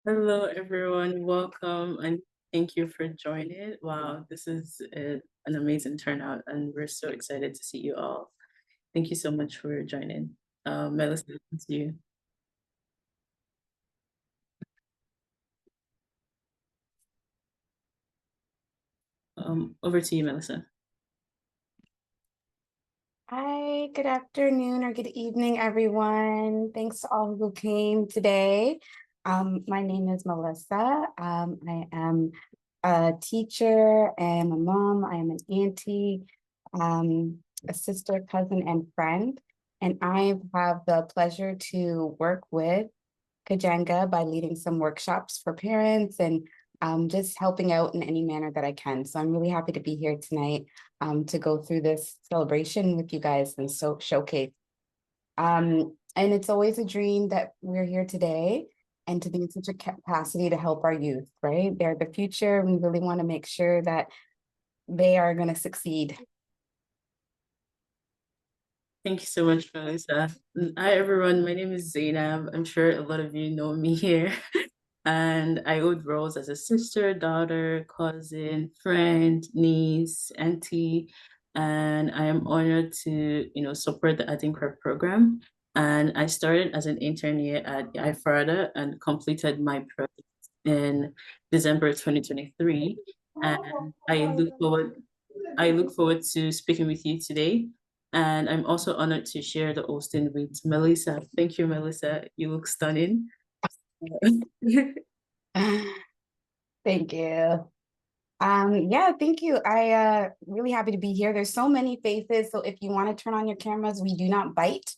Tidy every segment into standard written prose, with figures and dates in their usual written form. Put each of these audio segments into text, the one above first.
Hello, everyone. Welcome and thank you for joining. Wow, this is an amazing turnout, and we're so excited to see you all. Thank you so much for joining. Melissa, it's you. Over to you, Melissa. Hi, good afternoon or good evening, everyone. Thanks to all who came today. My name is Melissa. I am a teacher, I am a mom, I am an auntie, a sister, cousin, and friend. And I have the pleasure to work with Kajanga by leading some workshops for parents and just helping out in any manner that I can. So I'm really happy to be here tonight to go through this celebration with you guys and so showcase. And it's always a dream that we're here today and to be in such a capacity to help our youth, right? They're the future. We really want to make sure that they are going to succeed. Thank you so much, Melissa. Hi, everyone. My name is Zainab. I'm sure a lot of you know me here. And I hold roles as a sister, daughter, cousin, friend, niece, auntie. And I am honored to, support the Adinkra program. And I started as an intern here at IFRADA and completed my project in December 2023. And I look forward to speaking with you today. And I'm also honored to share the Austin with Melissa. Thank you, Melissa. You look stunning. Thank you. Yeah, thank you. Really happy to be here. There's so many faces. So if you want to turn on your cameras, we do not bite.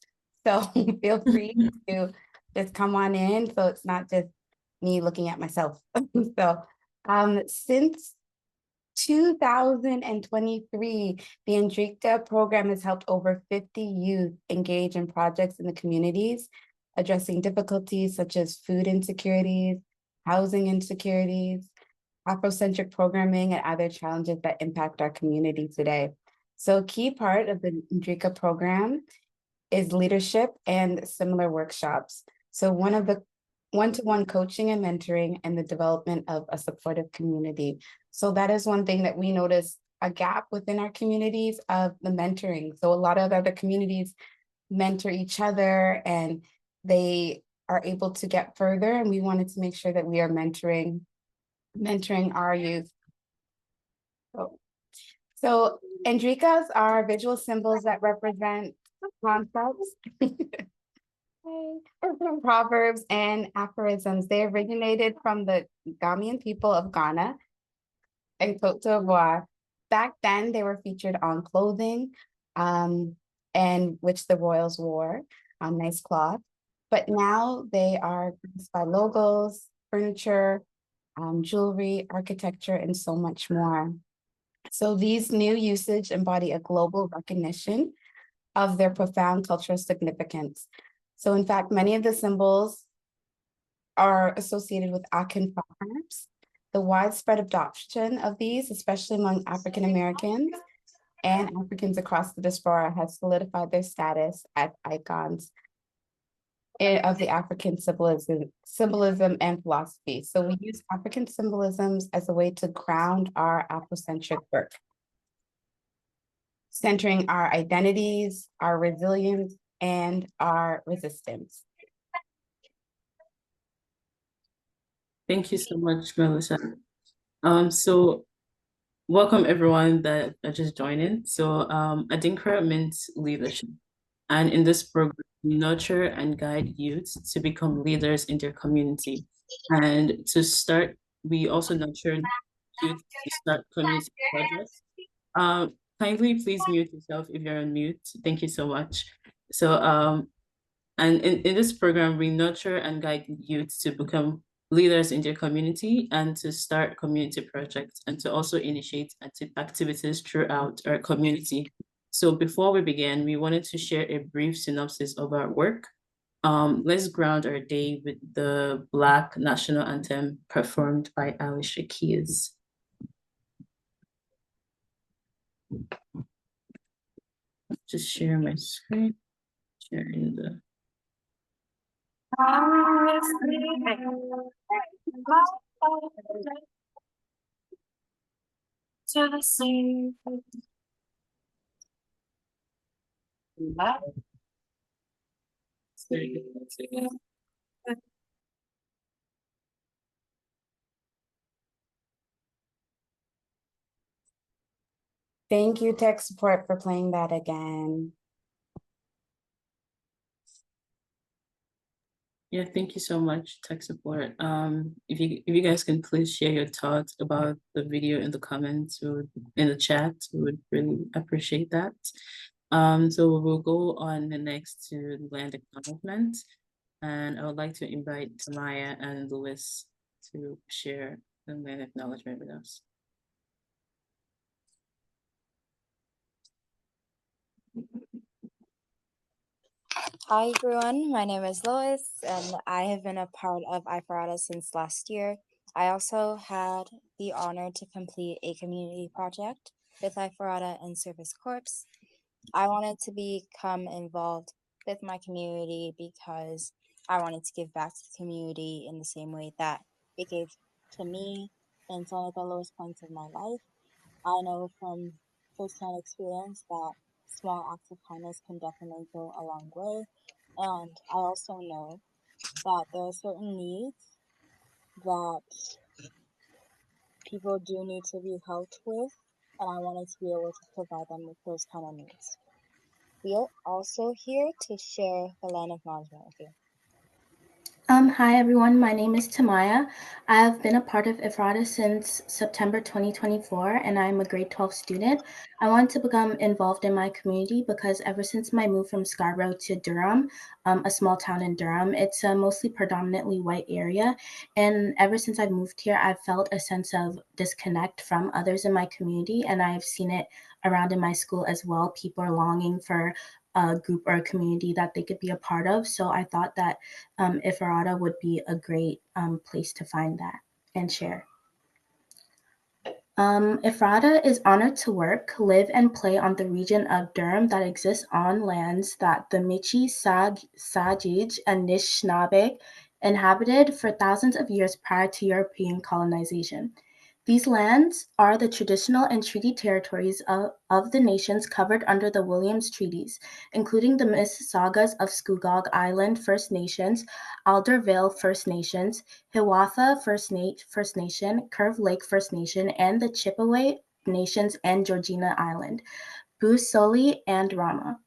So feel free to just come on in. So it's not just me looking at myself. So since 2023, the Andrika program has helped over 50 youth engage in projects in the communities, addressing difficulties such as food insecurities, housing insecurities, Afrocentric programming, and other challenges that impact our community today. So a key part of the Ndrika program is leadership and similar workshops. So one of the one-to-one coaching and mentoring and the development of a supportive community. So that is one thing that we notice a gap within our communities of the mentoring. So a lot of other communities mentor each other and they are able to get further. And we wanted to make sure that we are mentoring our youth. So Andrikas are visual symbols that represent concepts, proverbs, and aphorisms. They originated from the Ghanaian people of Ghana and Cote d'Ivoire. Back then, they were featured on clothing, and which the royals wore on nice cloth. But now they are used by logos, furniture, jewelry, architecture, and so much more. So these new usage embody a global recognition of their profound cultural significance. So in fact, many of the symbols are associated with Akin farms. The widespread adoption of these, especially among African Americans and Africans across the diaspora, has solidified their status as icons of the African symbolism and philosophy. So we use African symbolisms as a way to ground our Afrocentric work, centering our identities, our resilience, and our resistance. Thank you so much, Melissa. So welcome everyone that are just joining. So, Adinkra means leadership, and in this program, we nurture and guide youth to become leaders in their community. And to start, we also nurture youth to start community projects. Kindly please mute yourself if you're on mute. Thank you so much. So, and in this program, we nurture and guide youth to become leaders in their community and to start community projects and to also initiate activities throughout our community. So before we begin, we wanted to share a brief synopsis of our work. Let's ground our day with the Black National Anthem performed by Alicia Keys. Just share my screen, sharing the To the sea. Thank you, tech support, for playing that again. Yeah, thank you so much, tech support. If you guys can please share your thoughts about the video in the comments or in the chat, we would really appreciate that. So we'll go on the next to land acknowledgement, and I would like to invite Tamaya and Louis to share the land acknowledgement with us. Hi everyone, my name is Lois and I have been a part of iForAda since last year. I also had the honor to complete a community project with iForAda and Service Corps. I wanted to become involved with my community because I wanted to give back to the community in the same way that it gave to me in some of the lowest points of my life. I know from firsthand experience that small acts of kindness can definitely go a long way. And I also know that there are certain needs that people do need to be helped with, and I wanted to be able to provide them with those kind of needs. We are also here to share the land acknowledgement with you. Hi everyone, my name is Tamaya. I have been a part of IFRADA since September 2024 and I'm a grade 12 student. I want to become involved in my community because ever since my move from Scarborough to Durham, a small town in Durham, it's a mostly predominantly white area. And ever since I've moved here, I've felt a sense of disconnect from others in my community, and I've seen it around in my school as well. People are longing for a group or a community that they could be a part of. So I thought that Ifarada would be a great place to find that and share. Ephrata is honored to work, live, and play on the region of Durham that exists on lands that the Michi, Sajij, and Nishnabeg inhabited for thousands of years prior to European colonization. These lands are the traditional and treaty territories of the nations covered under the Williams Treaties, including the Mississaugas of Scugog Island First Nations, Aldervale First Nations, Hiawatha First Nation, Curve Lake First Nation, and the Chippewa Nations and Georgina Island, Busoli, and Rama.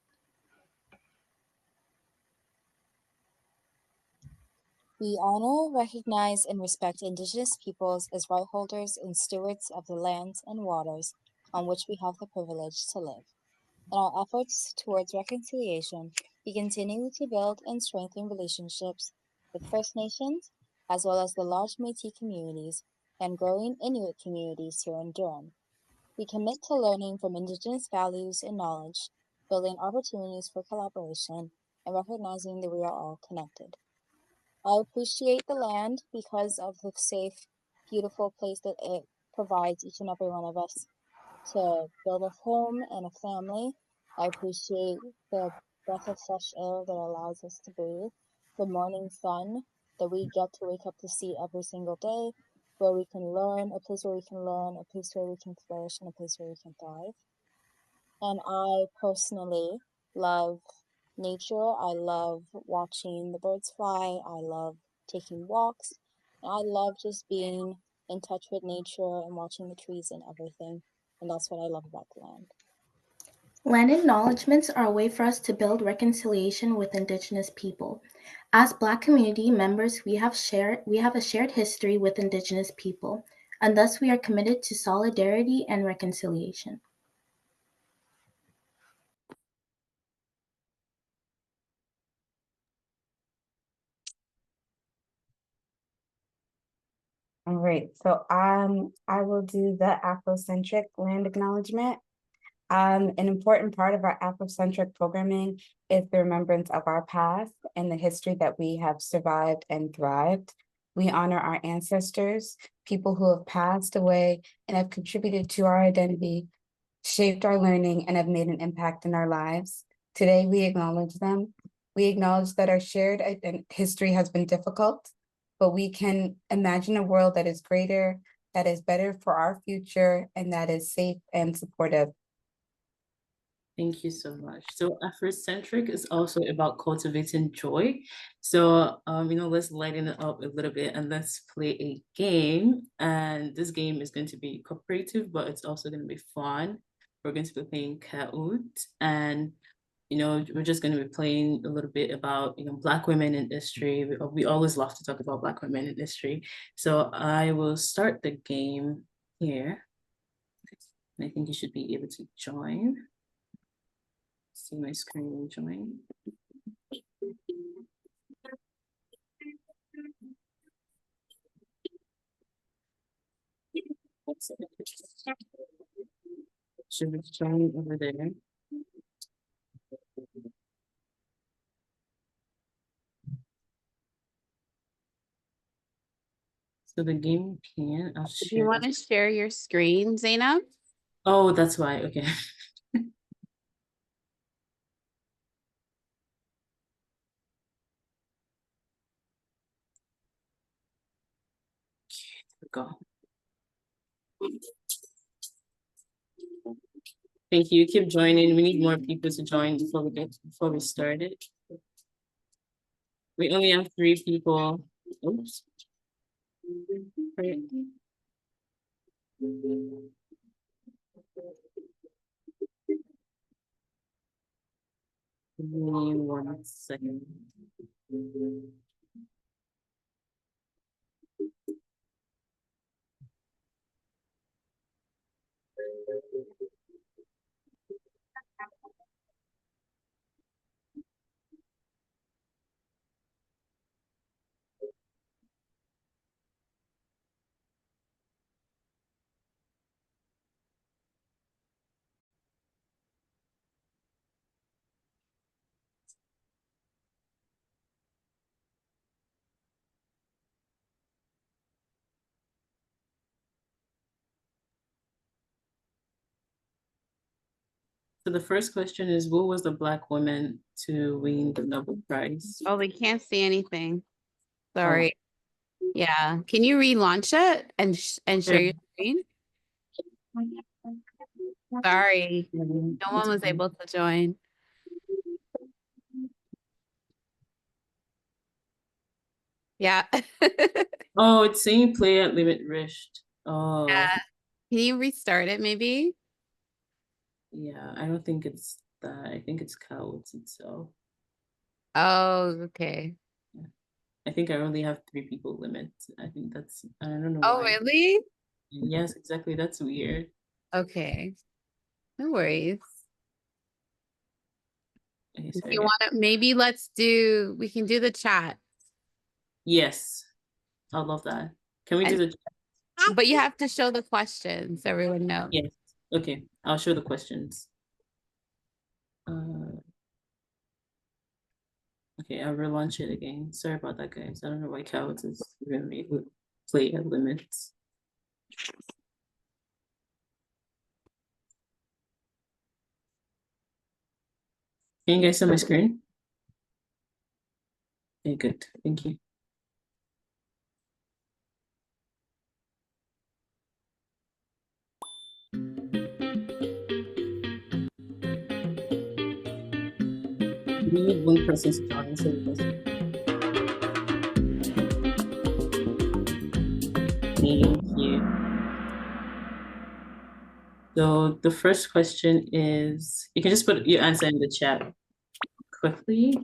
We honor, recognize, and respect Indigenous peoples as right holders and stewards of the lands and waters on which we have the privilege to live. In our efforts towards reconciliation, we continue to build and strengthen relationships with First Nations, as well as the large Métis communities and growing Inuit communities here in Durham. We commit to learning from Indigenous values and knowledge, building opportunities for collaboration, and recognizing that we are all connected. I appreciate the land because of the safe, beautiful place that it provides each and every one of us to build a home and a family. I appreciate the breath of fresh air that allows us to breathe, the morning sun that we get to wake up to see every single day, where we can learn, a place where we can learn, a place where we can flourish, and a place where we can thrive. And I personally love nature. I love watching the birds fly. I love taking walks. And I love just being in touch with nature and watching the trees and everything. And that's what I love about the land. Land acknowledgements are a way for us to build reconciliation with Indigenous people. As Black community members, we have a shared history with Indigenous people, and thus we are committed to solidarity and reconciliation. All right, so I will do the Afrocentric land acknowledgement. An important part of our Afrocentric programming is the remembrance of our past and the history that we have survived and thrived. We honor our ancestors, people who have passed away and have contributed to our identity, shaped our learning, and have made an impact in our lives. Today, we acknowledge them. We acknowledge that our shared history has been difficult, but we can imagine a world that is greater, that is better for our future, and that is safe and supportive. Thank you so much. So Afrocentric is also about cultivating joy. So let's lighten it up a little bit and let's play a game. And this game is going to be cooperative, but it's also going to be fun. We're going to be playing Kahoot, and we're just going to be playing a little bit about Black women in history. We always love to talk about Black women in history. So I will start the game here. And I think you should be able to join. See my screen and join. Should be showing over there. So the game can, I'll Do you share. want to share your screen, Zainab? Oh, that's why. Okay. Go. Thank you. Keep joining. We need more people to join before we start it. We only have 3 people. Oops. Right. Give me 1 second. So the first question is, who was the Black woman to win the Nobel Prize? Oh, we can't see anything. Oh. Sorry. Yeah. Can you relaunch it and share your screen? Sorry. No one was able to join. Yeah. Oh, it's saying play at limit reached. Oh. Yeah. Can you restart it maybe? Yeah, I don't think it's that. I think it's Kahoot itself. Oh, okay. I think I only have 3 people limit. I think that's, I don't know Oh, why. really? Yes, exactly. That's weird. Okay. No worries. Okay, If sorry. you want to, maybe we can do the chat. Yes, I love that. Can we do the But you have to show the questions so everyone knows. Yes. Okay, I'll show the questions. Okay, I'll relaunch it again. Sorry about that, guys. I don't know why Kahoot is giving me play at limits. Can you guys see my screen? Okay, good. Thank you. We need 1 person to answer the question. Thank you. So the first question is, you can just put your answer in the chat quickly.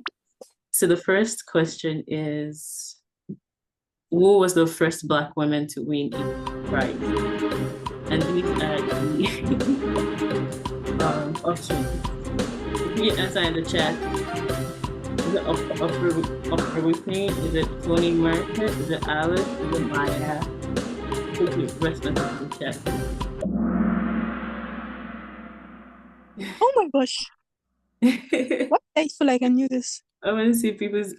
So the first question is, who was the first Black woman to win a prize? And these are the options. You can answer in the chat. Is it Oprah Whitney? Is it Toni Morrison? Is it Alice? Is it Maya? Put your response in the chat. Oh my gosh. What? I feel like I knew this. I want to see people's,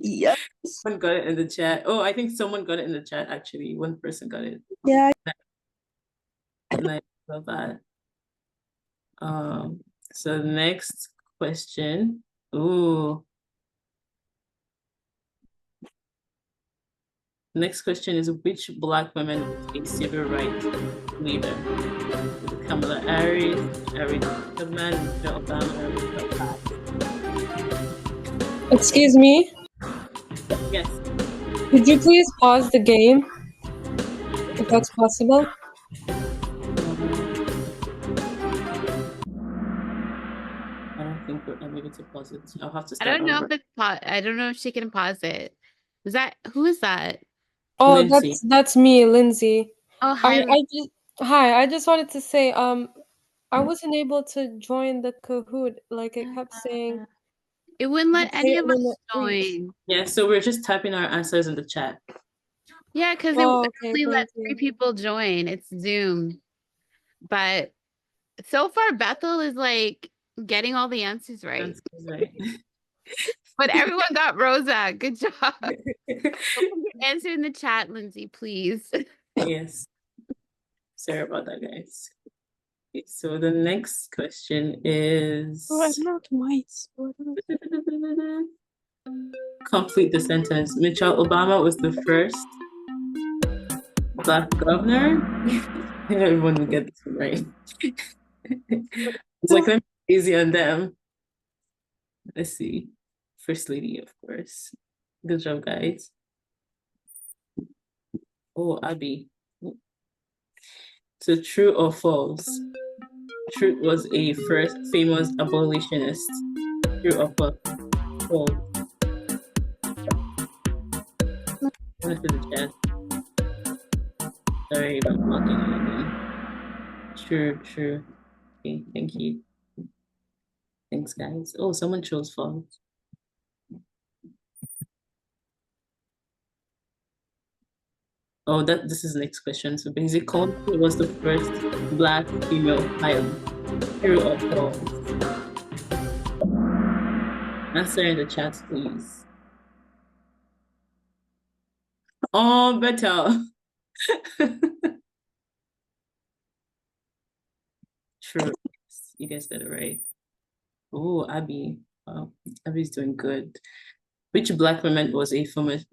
Yes. someone got it in the chat. Oh, I think someone got it in the chat, actually. 1 person got it. Yeah. Nice, love that. So the next question. Ooh. Next question is, which Black woman was a civil rights leader? Kamala Harris, Harriet Tubman, Michelle Obama, or Michelle Obama? Excuse me, Yes. could you please pause the game? If that's possible. I don't think I'm able to pause it. I'll have to I start don't know over. if it's I don't know if she can pause it. Who is that? Oh, Lindsay. that's me, Lindsay. Oh, hi. I just wanted to say, I wasn't able to join the Kahoot. Like it kept saying It wouldn't let any date of us limit reached. join. Yeah, so we're just typing our answers in the chat. Yeah, because Oh, it okay, only let thank 3 you. people join. It's Zoom. But so far, Bethel is like getting all the answers right. That's right. But everyone got Rosa. Good job. Answer in the chat, Lindsay, please. Yes. Sorry about that, guys. Okay, so the next question is Oh, I'm not mice. complete the sentence. Michelle Obama was the first Black governor. Everyone will get this one right. It's like, let me be easy on them. Let's see. First lady, of course. Good job, guys. Oh, Abby. So true or false? Truth was a first famous abolitionist. True or false? False. Answer the chat. Sorry if I'm blocking anything. True. Okay, thank you. Thanks, guys. Oh, someone chose false. Oh, this is the next question. So basically, it was the first Black female pilot. True or false? Answer in the chat, please. Oh, better. True. You guys got it right. Oh, Abby. Wow, Abby's doing good. Which Black woman was a famous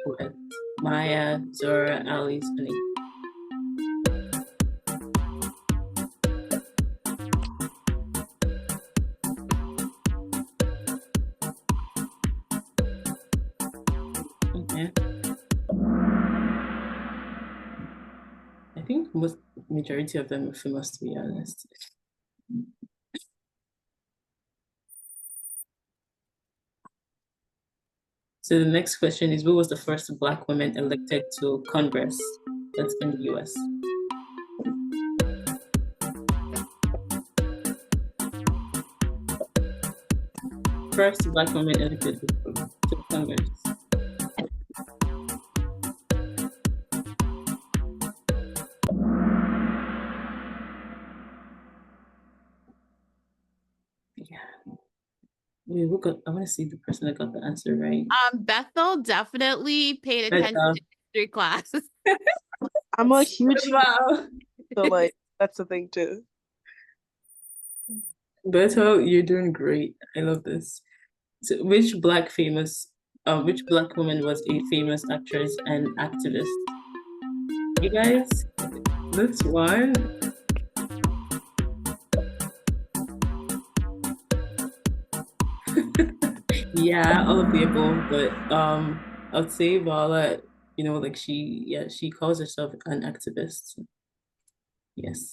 poet? Maya, Zora, Alice, Honey. Okay. I think majority of them are famous, to be honest. So the next question is, who was the first Black woman elected to Congress? That's in the US. First Black woman elected to Congress. Yeah. Wait, I want to see the person that got the answer right. Bethel definitely paid attention to history class. I'm a huge Wow. so like that's the thing too. Beto, you're doing great. I love this. So which Black woman was a famous actress and activist? You guys, this one. Yeah, all of the above, but I'd say Vala, like she calls herself an activist. Yes.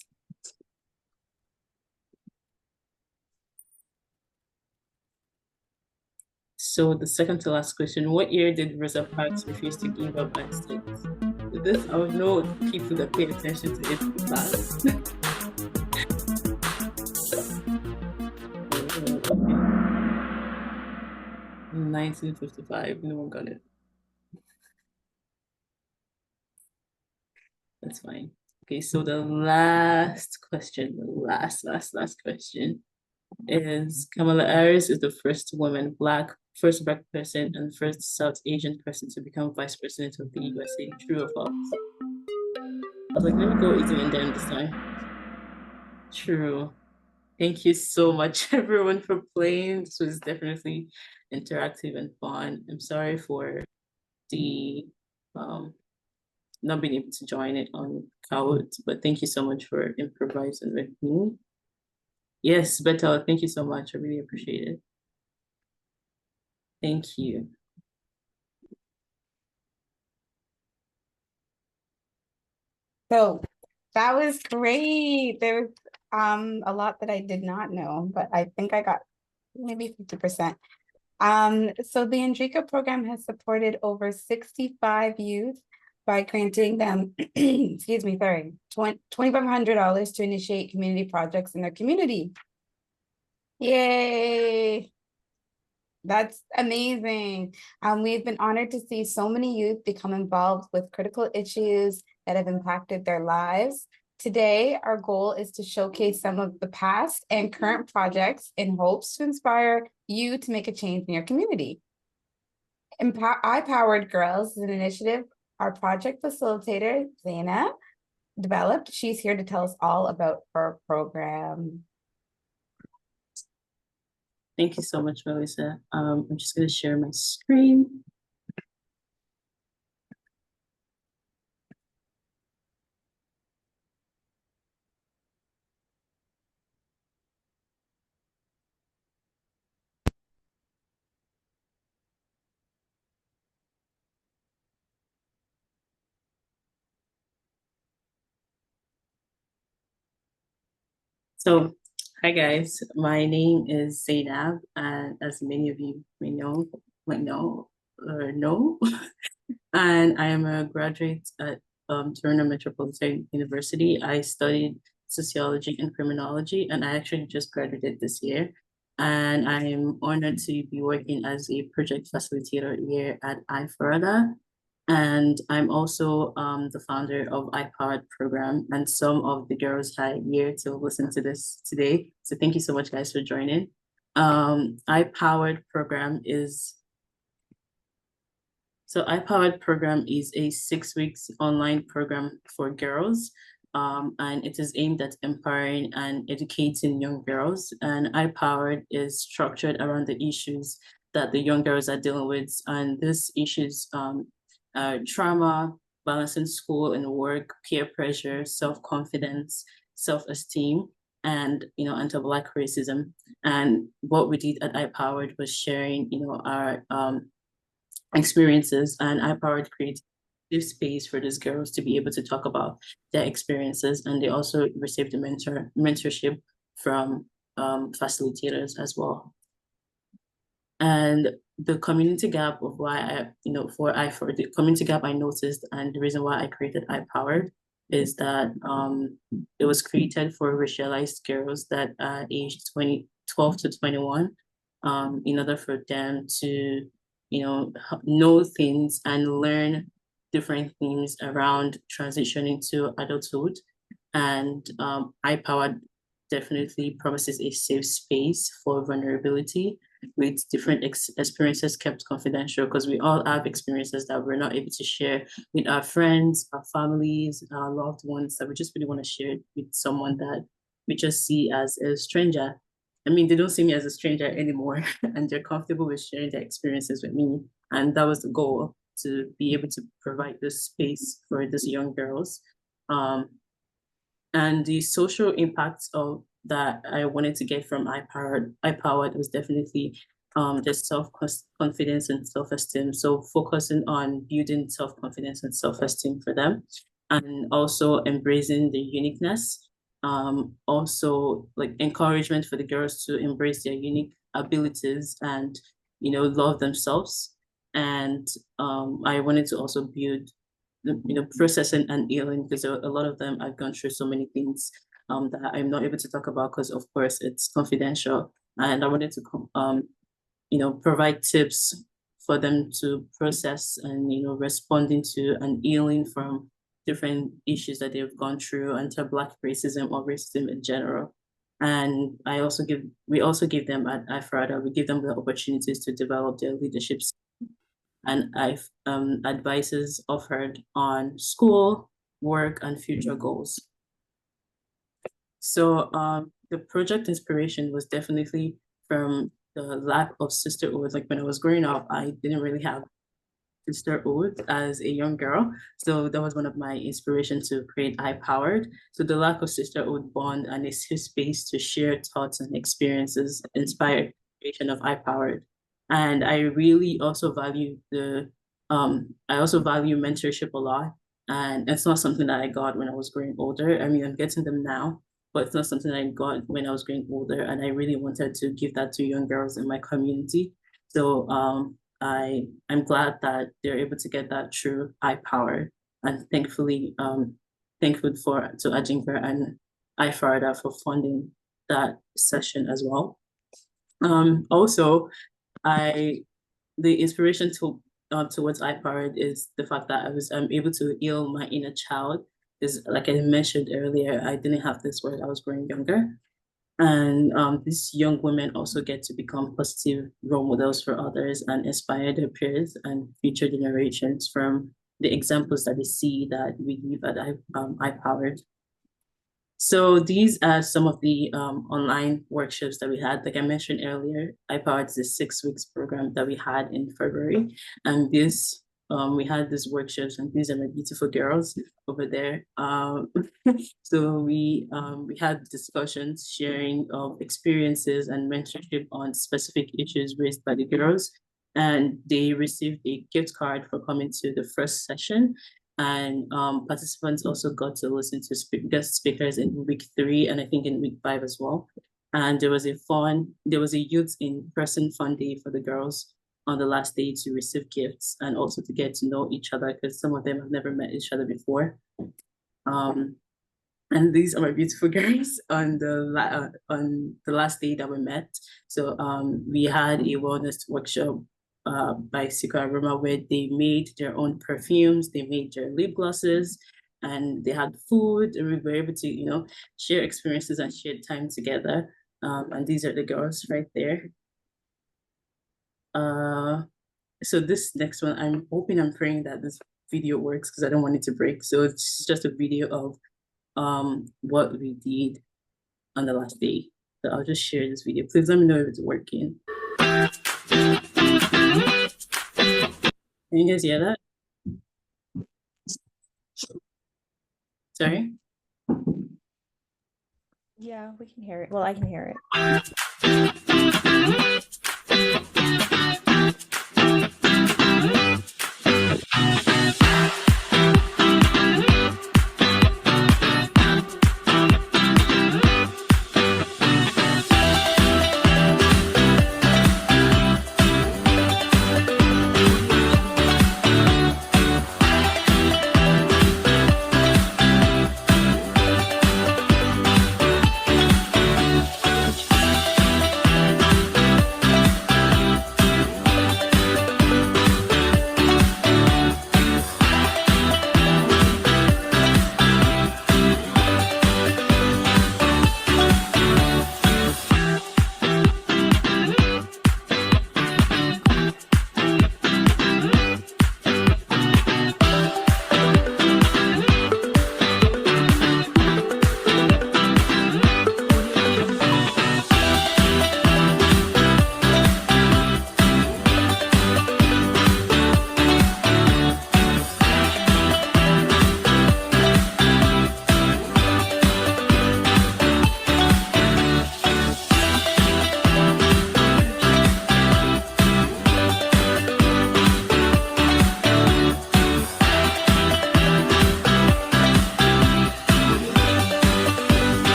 So the second to last question, what year did Rosa Parks refuse to give up her seat? This, I would know people that pay attention to it class. 1955, no one got it. That's fine. Okay, so the last question, the last question is, Kamala Harris is the first first Black person and first South Asian person to become vice president of the USA. True or false? I was like, let me go easy on them this time. True. Thank you so much, everyone, for playing. This was definitely interactive and fun. I'm sorry for the not being able to join it on Kahoot, but thank you so much for improvising with me. Yes, Beto, thank you so much. I really appreciate it. Thank you. So that was great. There was a lot that I did not know, but I think I got maybe 50%. So the Andrika program has supported over 65 youth by granting them, excuse me, sorry, $2,500 to initiate community projects in their community. Yay! That's amazing. We've been honored to see so many youth become involved with critical issues that have impacted their lives. Today, our goal is to showcase some of the past and current projects in hopes to inspire you to make a change in your community. I Powered Girls is an initiative our project facilitator, Zaina, developed. She's here to tell us all about her program. Thank you so much, Melissa. I'm just going to share my screen. So, hi guys, my name is Zainab, and as many of you might know or know, and I am a graduate at Toronto Metropolitan University. I studied sociology and criminology, and I actually just graduated this year. And I am honored to be working as a project facilitator here at iForada. And I'm also the founder of iPod program, and some of the girls are here to listen to this today. So thank you so much, guys, for joining. iPowered program is iPowered program is a 6 weeks online program for girls, and it is aimed at empowering and educating young girls. And iPowered is structured around the issues that the young girls are dealing with, and these issues trauma, balancing school and work, peer pressure, self-confidence, self-esteem, and anti-Black racism. And what we did at iPowered was sharing, our experiences, and iPowered created space for these girls to be able to talk about their experiences, and they also received a mentorship from facilitators as well. And the community gap of why for the community gap I noticed, and the reason why I created iPowered is that it was created for racialized girls that are aged 12 to 21, in order for them to know things and learn different things around transitioning to adulthood. And iPowered definitely promises a safe space for vulnerability, with different experiences kept confidential, because we all have experiences that we're not able to share with our friends, our families, our loved ones, that we just really want to share with someone that we just see as a stranger. I mean, they don't see me as a stranger anymore, and they're comfortable with sharing their experiences with me. And that was the goal, to be able to provide this space for these young girls. And the social impacts of that I wanted to get from iPowered was definitely the self-confidence and self-esteem. So focusing on building self-confidence and self-esteem for them, and also embracing the uniqueness. Also like encouragement for the girls to embrace their unique abilities and love themselves. And I wanted to also build processing and healing, because a lot of them have gone through so many things that I'm not able to talk about, because of course it's confidential. And I wanted to provide tips for them to process and responding to and healing from different issues that they've gone through, anti-Black racism or racism in general. And we also give them at iFrada, we give them the opportunities to develop their leadership, and I've advices offered on school, work, and future goals. So the project inspiration was definitely from the lack of sisterhood. Like when I was growing up, I didn't really have sisterhood as a young girl. So that was one of my inspirations to create I Powered. So the lack of sisterhood bond and a safe space to share thoughts and experiences inspired creation of I Powered. And I really also value I also value mentorship a lot. And it's not something that I got when I was growing older. I mean, I'm getting them now, but it's not something I got when I was growing older. And I really wanted to give that to young girls in my community. So I'm glad that they're able to get that through iPower, and thankful to Adinkra and iFarada for funding that session as well. Also, I the inspiration towards iPowered is the fact that I was able to heal my inner child. Is like I mentioned earlier, I didn't have this when I was growing younger. And these young women also get to become positive role models for others and inspire their peers and future generations from the examples that they see that we give at iPowered. So these are some of the online workshops that we had. Like I mentioned earlier, iPowered is a 6 weeks program that we had in February. And we had these workshops, and these are my beautiful girls over there. So we had discussions, sharing of experiences and mentorship on specific issues raised by the girls. And they received a gift card for coming to the first session. And participants also got to listen to guest speakers in week 3 and I think in week 5 as well. And there was a youth in-person fun day for the girls on the last day to receive gifts and also to get to know each other because some of them have never met each other before. And these are my beautiful girls on the last day that we met. So we had a wellness workshop by Sika Aroma where they made their own perfumes, they made their lip glosses, and they had food, and we were able to, share experiences and share time together. And these are the girls right there. So this next one, I'm praying that this video works because I don't want it to break. So it's just a video of what we did on the last day. So I'll just share this video. Please let me know if it's working. Can you guys hear that? Sorry? Yeah, we can hear it. Well, I can hear it.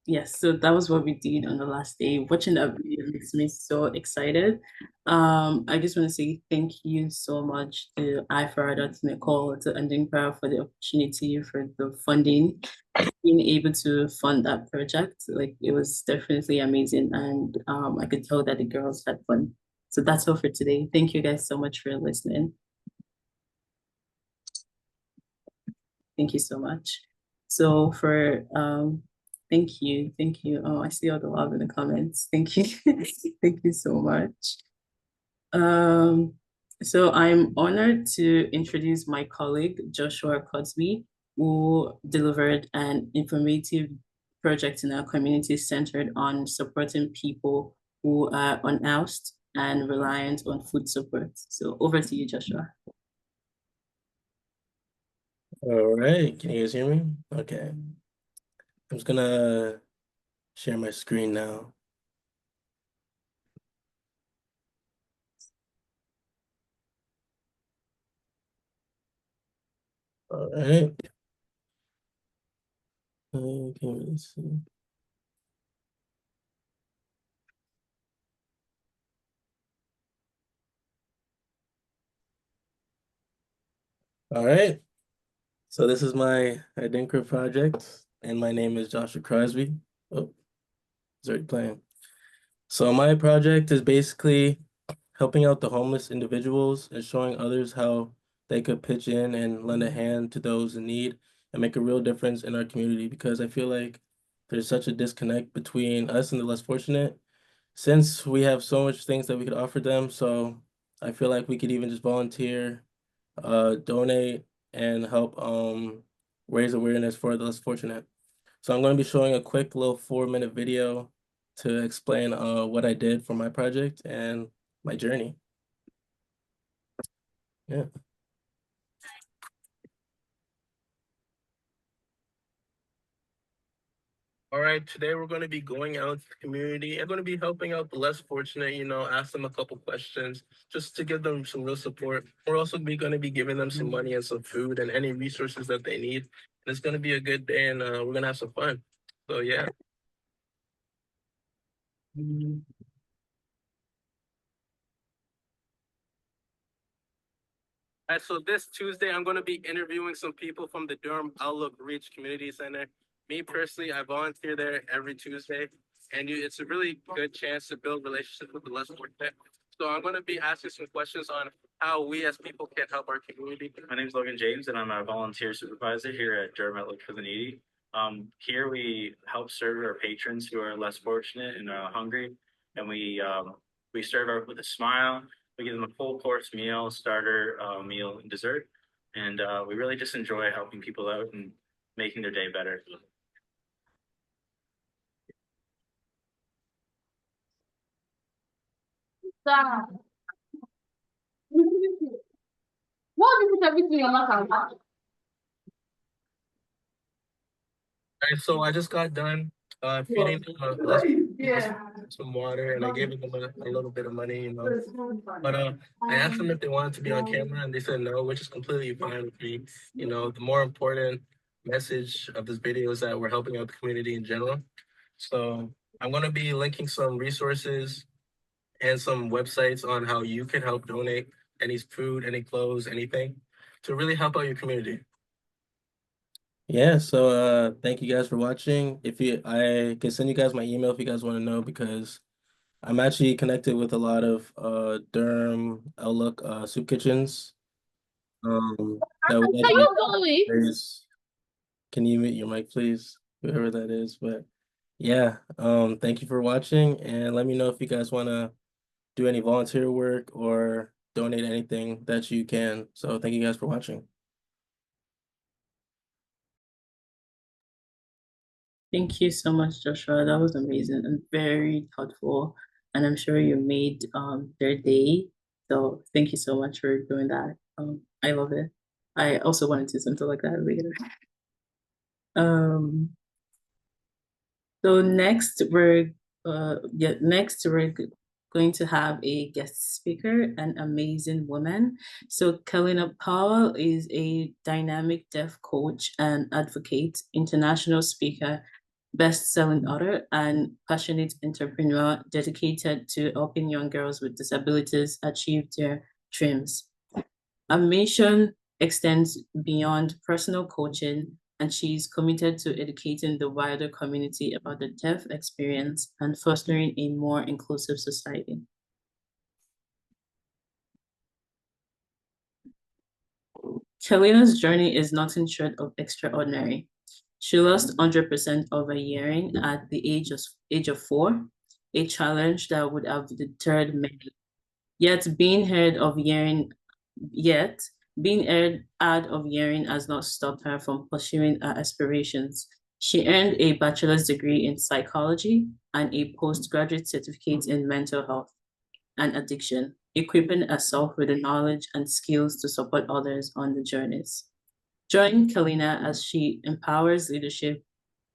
Yes, so that was what we did on the last day. Watching that video makes me so excited. I just want to say thank you so much to Ifrada, to Nicole, to Adinkra for the opportunity, for the funding, being able to fund that project. Like it was definitely amazing, and I could tell that the girls had fun. So that's all for today. Thank you guys so much for listening. Thank you so much. So for thank you. Oh, I see all the love in the comments. Thank you. Thank you so much. Um, so I'm honored to introduce my colleague Joshua Cosby, who delivered an informative project in our community centered on supporting people who are unhoused and reliant on food support. So over to you, Joshua. All right, can you guys hear me? Okay. I'm just gonna share my screen now. All right. Okay, let's see. All right. So this is my Adinkra project, and my name is Joshua Crosby. Oh, it's already playing. So my project is basically helping out the homeless individuals and showing others how they could pitch in and lend a hand to those in need and make a real difference in our community, because I feel like there's such a disconnect between us and the less fortunate, since we have so much things that we could offer them. So I feel like we could even just volunteer, donate, and help raise awareness for the less fortunate. So I'm going to be showing a quick little 4-minute video to explain what I did for my project and my journey. Yeah. All right, today we're going to be going out to the community and going to be helping out the less fortunate, ask them a couple questions just to give them some real support. We're also going to be giving them some money and some food and any resources that they need. And it's going to be a good day, and we're going to have some fun. So, yeah. All right, so this Tuesday, I'm going to be interviewing some people from the Durham Outlook Reach Community Center. Me personally, I volunteer there every Tuesday, and it's a really good chance to build relationships with the less fortunate. So I'm going to be asking some questions on how we as people can help our community. My name is Logan James, and I'm a volunteer supervisor here at Durham Outlook for the Needy. Here we help serve our patrons who are less fortunate and hungry, and we serve with a smile. We give them a full course meal, starter, meal, and dessert, and we really just enjoy helping people out and making their day better. All right, so I just got done feeding them less some water, and I gave them a little bit of money. But I asked them if they wanted to be on camera, and they said no, which is completely fine with me. The more important message of this video is that we're helping out the community in general. So I'm going to be linking some resources and some websites on how you can help donate any food, any clothes, anything to really help out your community. Yeah, so thank you guys for watching. I can send you guys my email if you guys want to know, because I'm actually connected with a lot of Durham Outlook soup kitchens. That would actually can you mute your mic, please? Whoever that is. But yeah, thank you for watching, and let me know if you guys want to do any volunteer work or donate anything that you can. So thank you guys for watching. Thank you so much, Joshua. That was amazing and very thoughtful. And I'm sure you made their day. So thank you so much for doing that. I love it. I also want to do something like that later. So next we're going to have a guest speaker, an amazing woman. So Kalina Powell is a dynamic deaf coach and advocate, international speaker, best-selling author, and passionate entrepreneur dedicated to helping young girls with disabilities achieve their dreams. Our mission extends beyond personal coaching, and she's committed to educating the wider community about the deaf experience and fostering a more inclusive society. Kalina's journey is nothing short of extraordinary. She lost 100% of her hearing at the age of 4, a challenge that would have deterred many. Yet being heard of hearing Yet, being heard of hearing has not stopped her from pursuing her aspirations. She earned a bachelor's degree in psychology and a postgraduate certificate in mental health and addiction, equipping herself with the knowledge and skills to support others on the journeys. Join Kalina as she empowers leadership,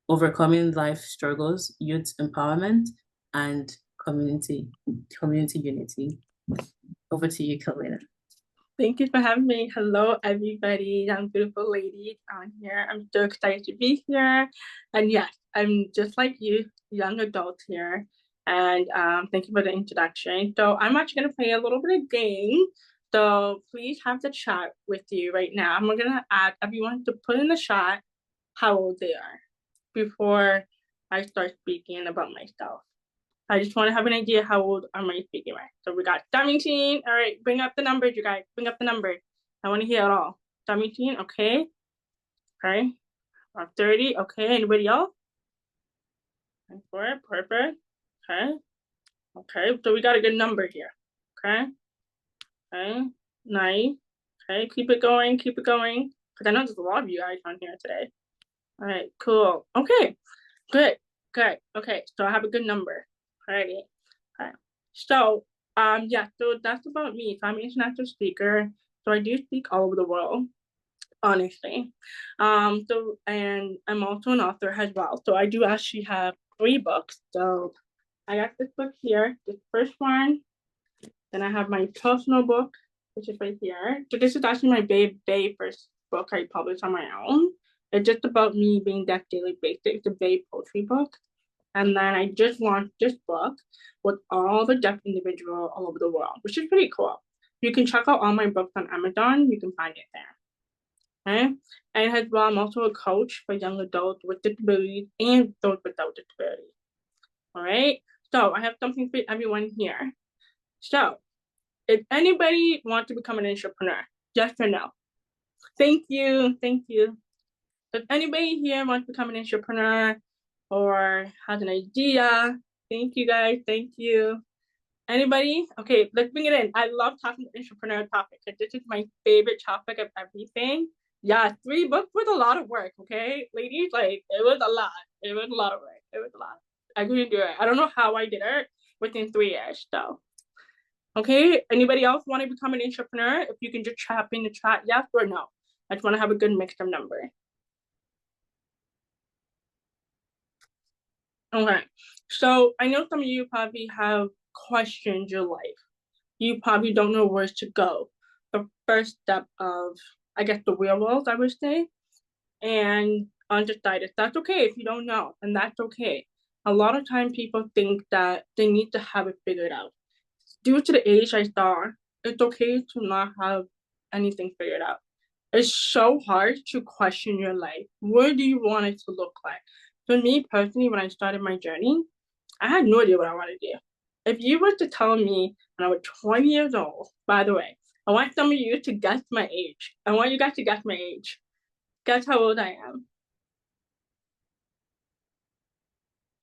overcoming life struggles, youth empowerment, and community unity. Over to you, Kalina. Thank you for having me. Hello, everybody, young, beautiful ladies on here. I'm so excited to be here. And yes, I'm just like you, young adult here. And thank you for the introduction. So I'm actually going to play a little bit of game. So please have the chat with you right now. I'm going to ask everyone to put in the chat how old they are before I start speaking about myself. I just want to have an idea how old am I speaking right. So we got 17. All right, bring up the numbers, you guys. Bring up the number. I want to hear it all. 17, okay. Okay. 30, okay. Anybody else? 24, perfect. Okay. Okay, so we got a good number here. Okay. Okay. Nice. Okay, keep it going, keep it going. Because I know there's a lot of you guys on here today. All right, cool. Okay, good, good. Okay, so I have a good number. Alrighty. Okay. So yeah, so that's about me. So I'm an international speaker. So I do speak all over the world, honestly. So and I'm also an author as well. So I do actually have 3 books. So I got this book here, this first one. Then I have my personal book, which is right here. So this is actually my very first book I published on my own. It's just about me being deaf daily basis. It's a very poetry book. And then I just launched this book with all the deaf individuals all over the world, which is pretty cool. You can check out all my books on Amazon. You can find it there. Okay. And as well, I'm also a coach for young adults with disabilities and those without disabilities. All right. So I have something for everyone here. So if anybody wants to become an entrepreneur, yes or no? Thank you. Thank you. Does anybody here want to become an entrepreneur or has an idea? Thank you guys. Thank you. Anybody? Okay, let's bring it in. I love talking about entrepreneur topics. This is my favorite topic of everything. Yeah, 3 books was a lot of work, okay? Ladies, like, it was a lot. It was a lot of work. It was a lot. I couldn't do it. I don't know how I did it within 3 years, though. Okay, anybody else want to become an entrepreneur? If you can just trap in the chat, yes or no. I just want to have a good mix of numbers. Okay, so I know some of you probably have questioned your life. You probably don't know where to go. The first step of, I guess, the real world, I would say, and undecided. That's okay if you don't know, and that's okay. A lot of time people think that they need to have it figured out. Due to the age I saw, it's okay to not have anything figured out. It's so hard to question your life. What do you want it to look like? For me personally, when I started my journey, I had no idea what I wanted to do. If you were to tell me when I was 20 years old, by the way, I want some of you to guess my age. I want you guys to guess my age. Guess how old I am.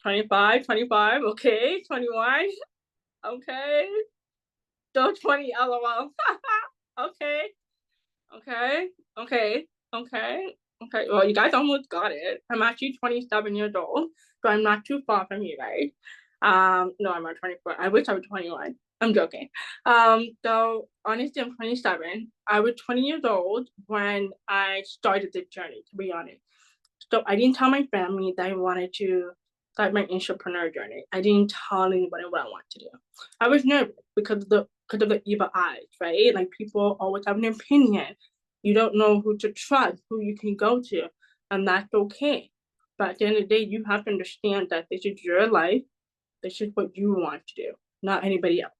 25, 25, okay, 21, okay. Still 20, lol. Okay, okay, okay, okay, okay. Well, you guys almost got it. I'm actually 27 years old, so I'm not too far from you guys. No, I'm not 24. I wish I was 21. I'm joking. So honestly, I'm 27. I was 20 years old when I started this journey, to be honest. So I didn't tell my family that I wanted to like my entrepreneur journey. I didn't tell anybody what I want to do. I was nervous because of the evil eyes, right? Like people always have an opinion. You don't know who to trust, who you can go to, and that's okay. But at the end of the day, you have to understand that this is your life. This is what you want to do, not anybody else,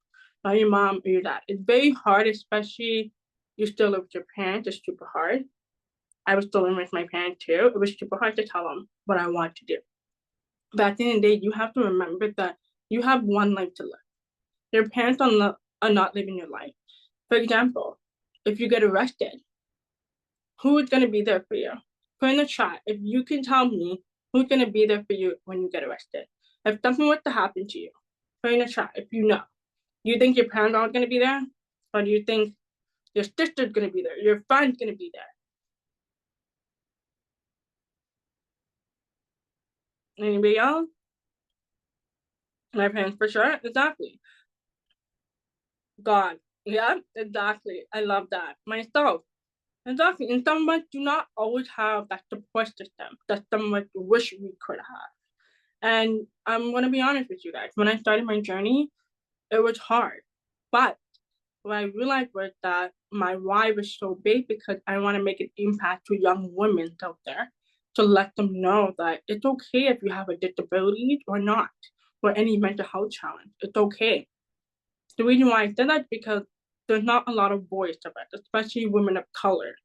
not your mom or your dad. It's very hard, especially you still live with your parents. It's super hard. I was still living with my parents too. It was super hard to tell them what I want to do. But at the end of the day, you have to remember that you have one life to live. Your parents are not living your life. For example, if you get arrested, who is going to be there for you? Put in the chat if you can tell me who's going to be there for you when you get arrested. If something was to happen to you, put in the chat if you know. Do you think your parents are going to be there? Or do you think your sister's going to be there? Your friend's going to be there? Anybody else? My parents for sure. Exactly. God. Yeah, exactly. I love that. Myself. Exactly. And some of us do not always have that support system that some of us wish we could have. And I'm gonna be honest with you guys. When I started my journey, it was hard. But what I realized was that my why was so big because I want to make an impact to young women out there to let them know that it's okay if you have a disability or not, or any mental health challenge. It's okay. The reason why I said that is because there's not a lot of voice of it, especially women of color.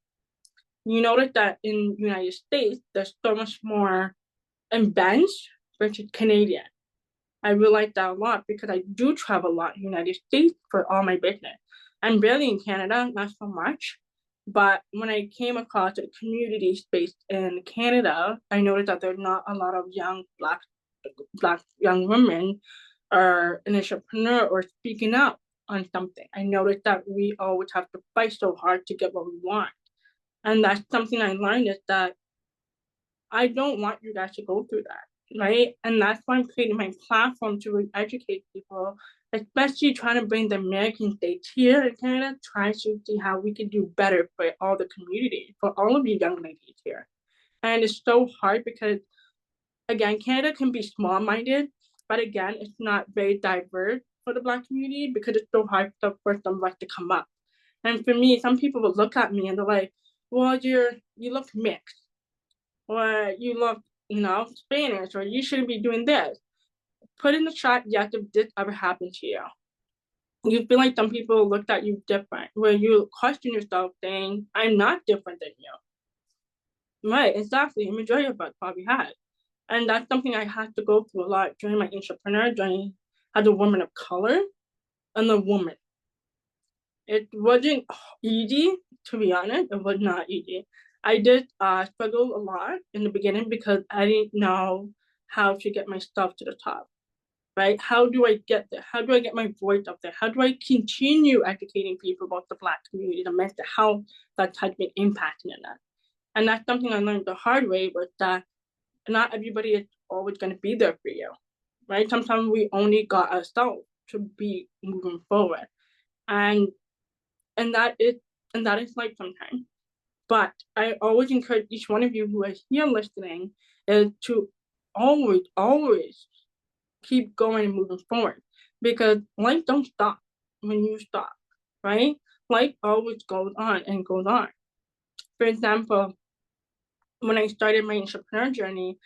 You notice that in the United States, there's so much more advanced versus Canadian. I realized that a lot because I do travel a lot in the United States for all my business. I'm barely in Canada, not so much. But when I came across a community space in Canada, I noticed that there's not a lot of young black young women or an entrepreneur or speaking up on something. I noticed that we always have to fight so hard to get what we want. And that's something I learned is that I don't want you guys to go through that, right? And that's why I'm creating my platform to educate people, especially trying to bring the American states here in Canada, trying to see how we can do better for all the community, for all of you young ladies here. And it's so hard because, again, Canada can be small-minded, but again, it's not very diverse for the Black community because it's so hard for some of us to come up. And for me, some people will look at me and they're like, well, you look mixed, or you look, Spanish, or you shouldn't be doing this. Put in the chat, yes, if this ever happened to you. You feel like some people looked at you different, where you question yourself saying, I'm not different than you. Right, exactly. The majority of us probably had. And that's something I had to go through a lot during my entrepreneur journey as a woman of color and a woman. It wasn't easy, to be honest. It was not easy. I did struggle a lot in the beginning because I didn't know how to get my stuff to the top, right? How do I get there? How do I get my voice up there? How do I continue educating people about the Black community, the mental health that has been impacting in that? And that's something I learned the hard way was that not everybody is always going to be there for you, right? Sometimes we only got ourselves to be moving forward. And that is life sometimes. But I always encourage each one of you who is here listening is to always keep going and moving forward, because life don't stop when you stop, right? Life always goes on and goes on. For example, when I started my entrepreneur journey,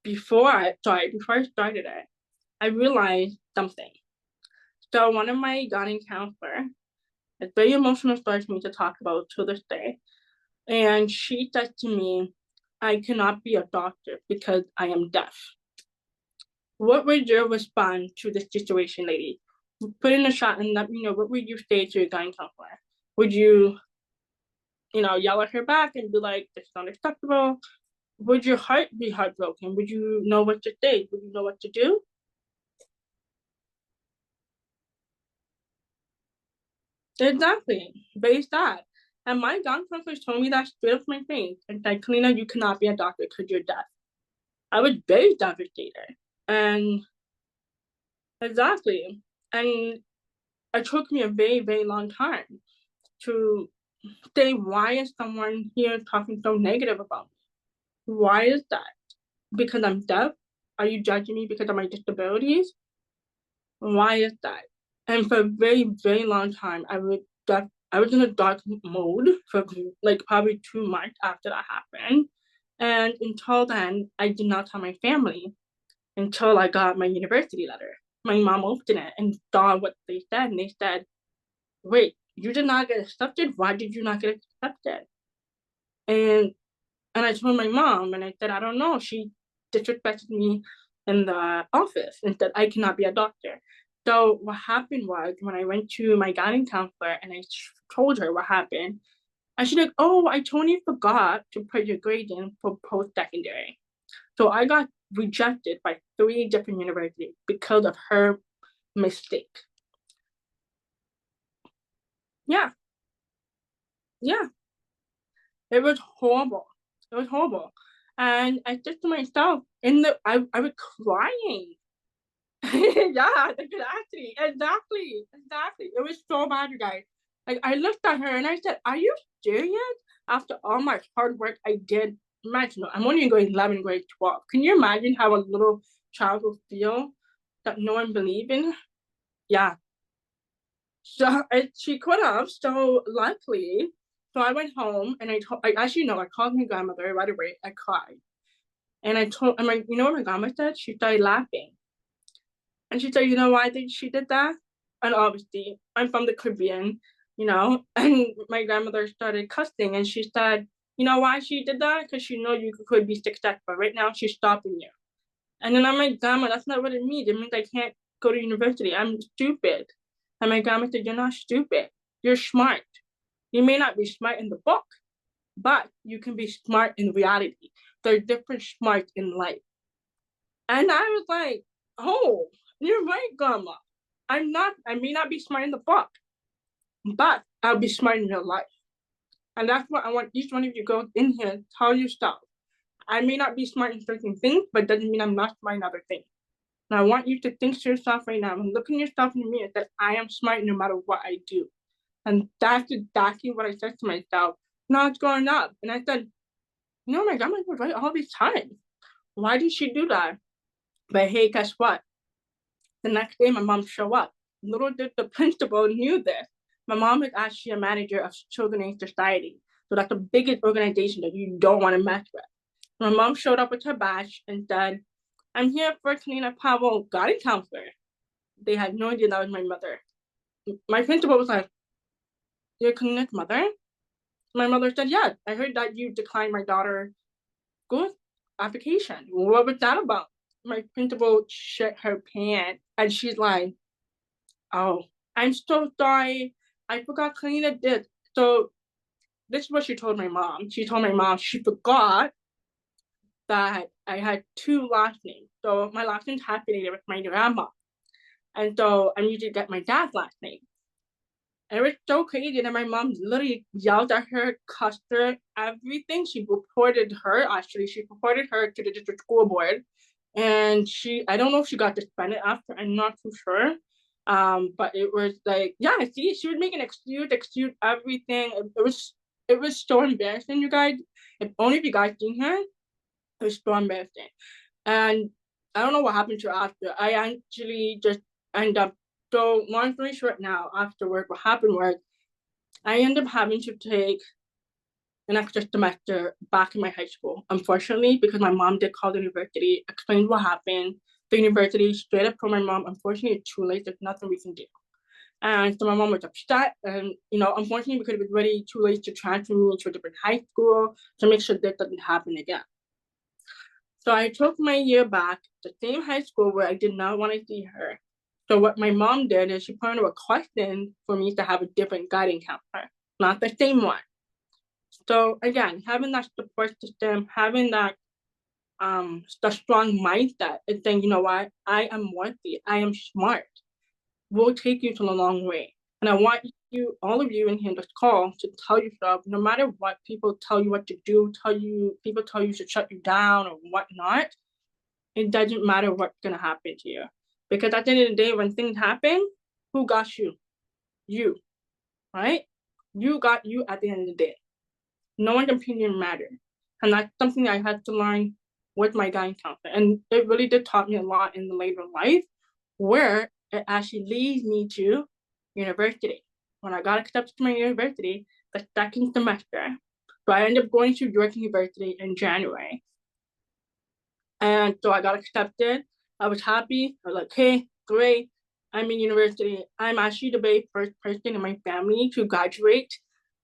before I started it, I realized something. So one of my guiding counselor, it's very emotional story for me to talk about to this day. And she said to me, I cannot be a doctor because I am deaf. What would your response to this situation, lady? Put in a shot and let me know, what would you say to your guidance counselor? Would you, yell at her back and be like, this is unacceptable? Would your heart be heartbroken? Would you know what to say? Would you know what to do? Exactly. Very sad. And my guidance counselor told me that straight off my face and said, Kalina, you cannot be a doctor because you're deaf. I was very devastated. And exactly. And it took me a very, very long time to say, why is someone here talking so negative about me? Why is that? Because I'm deaf? are you judging me because of my disabilities? Why is that? And for a very, very long time, I was in a dark mode for like probably 2 months after that happened. And until then, I did not tell my family until I got my university letter. My mom opened it and saw what they said, and they said, wait, you did not get accepted? Why did you not get accepted? And I told my mom, and I said, I don't know. She disrespected me in the office and said I cannot be a doctor. So what happened was when I went to my guidance counselor and I told her what happened, and she's like, oh, I totally forgot to put your grade in for post-secondary. So I got rejected by 3 different universities because of her mistake. Yeah. Yeah. It was horrible. It was horrible. And I said to myself, I was crying. Yeah, exactly. It was so bad, you guys. Like I looked at her and I said, are you serious? After all my hard work I did, imagine, I'm only in grade 11, grade 12. Can you imagine how a little child will feel that no one believed in? Yeah. So she could have, so luckily, so I went home and as you know, I called my grandmother right away. I cried. And I'm like, you know what my grandma said? She started laughing. And she said, you know why she did that? And obviously, I'm from the Caribbean, and my grandmother started cussing and she said, you know why she did that? Because she know you could be successful. Right now, she's stopping you. And then I'm like, grandma, that's not what it means. It means I can't go to university. I'm stupid. And my grandma said, you're not stupid. You're smart. You may not be smart in the book, but you can be smart in reality. There are different smarts in life. And I was like, oh, you're right, grandma. I may not be smart in the book, but I'll be smart in real life. And that's what I want each one of you go in here and tell yourself. I may not be smart in certain things, but doesn't mean I'm not smart in other things. And I want you to think to yourself right now and look at yourself in the mirror that I am smart no matter what I do. And that's exactly what I said to myself. Now it's going up. And I said, my grandma was right all these times. Why did she do that? But hey, guess what? The next day, my mom showed up. Little did the principal knew this. My mom is actually a manager of Children Aid Society. So that's the biggest organization that you don't want to mess with. My mom showed up with her badge and said, I'm here for Kalina Powell, guidance counselor. They had no idea that was my mother. My principal was like, you're Kalina's mother? My mother said, yes, I heard that you declined my daughter's school application. What was that about? My principal shit her pants and she's like, oh, I'm so sorry. I forgot Kalina did. So this is what she told my mom. She told my mom she forgot that I had 2 last names. So my last name's hyphenated with my grandma. And so I need to get my dad's last name. And it was so crazy that my mom literally yelled at her, cussed her, everything. She reported her to the district school board. And I don't know if she got suspended after, I'm not too sure. But it was like, yeah, see, she was making excuse, everything. It was so embarrassing, you guys. Only if you guys seen her, it was so embarrassing. And I don't know what happened to her after. I actually just ended up, so long story short now, afterward, what happened was I ended up having to take an extra semester back in my high school, unfortunately, because my mom did call the university, explained what happened. The university straight up told my mom, unfortunately, it's too late, there's nothing we can do. And so my mom was upset, and unfortunately, because it was already too late to transfer me into a different high school to make sure that doesn't happen again. So I took my year back, the same high school where I did not want to see her. So what my mom did is she put in a request in for me to have a different guidance counselor, not the same one. So again, having that support system, having that the strong mindset and saying, you know what, I am worthy, I am smart, will take you to a long way. And I want you, all of you in here on this call, to tell yourself, no matter what people tell you what to do, people tell you to shut you down or whatnot, it doesn't matter what's gonna happen to you. Because at the end of the day, when things happen, who got you? You, right? You got you at the end of the day. No one's opinion matters. And that's something I had to learn with my guidance counselor. And it really did taught me a lot in the later life, where it actually leads me to university. When I got accepted to my university, the second semester, so I ended up going to York University in January. And so I got accepted. I was happy. I was like, hey, great. I'm in university. I'm actually the very first person in my family to graduate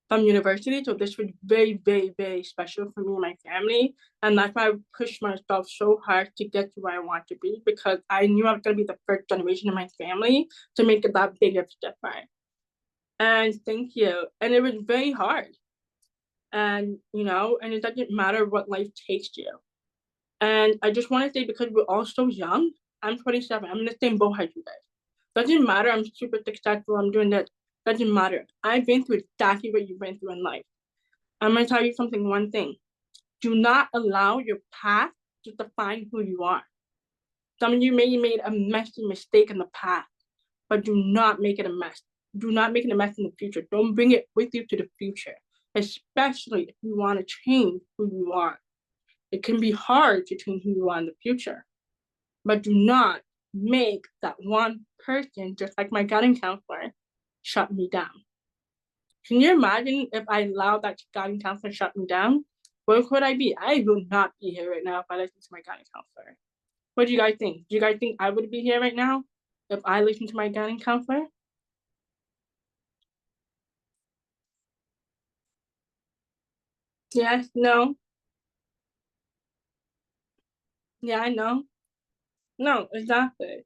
from university. So this was very, very, very special for me and my family. And that's why I pushed myself so hard to get to where I want to be, because I knew I was going to be the first generation in my family to make it that big of a difference. And thank you. And it was very hard. And, and it doesn't matter what life takes you. And I just want to say, because we're all so young, I'm 27, I'm in the same boat as you guys. Doesn't matter, I'm super successful, I'm doing that. Doesn't matter. I've been through exactly what you've been through in life. I'm going to tell you something, one thing. Do not allow your past to define who you are. Some of you may have made a messy mistake in the past, but do not make it a mess. Do not make it a mess in the future. Don't bring it with you to the future, especially if you want to change who you are. It can be hard to change who you are in the future, but do not make that one person, just like my guidance counselor, shut me down. Can you imagine if I allowed that guidance counselor shut me down? Where could I be? I would not be here right now if I listened to my guidance counselor. What do you guys think? Do you guys think I would be here right now if I listened to my guidance counselor? Yes, no. Yeah, I know. No, exactly.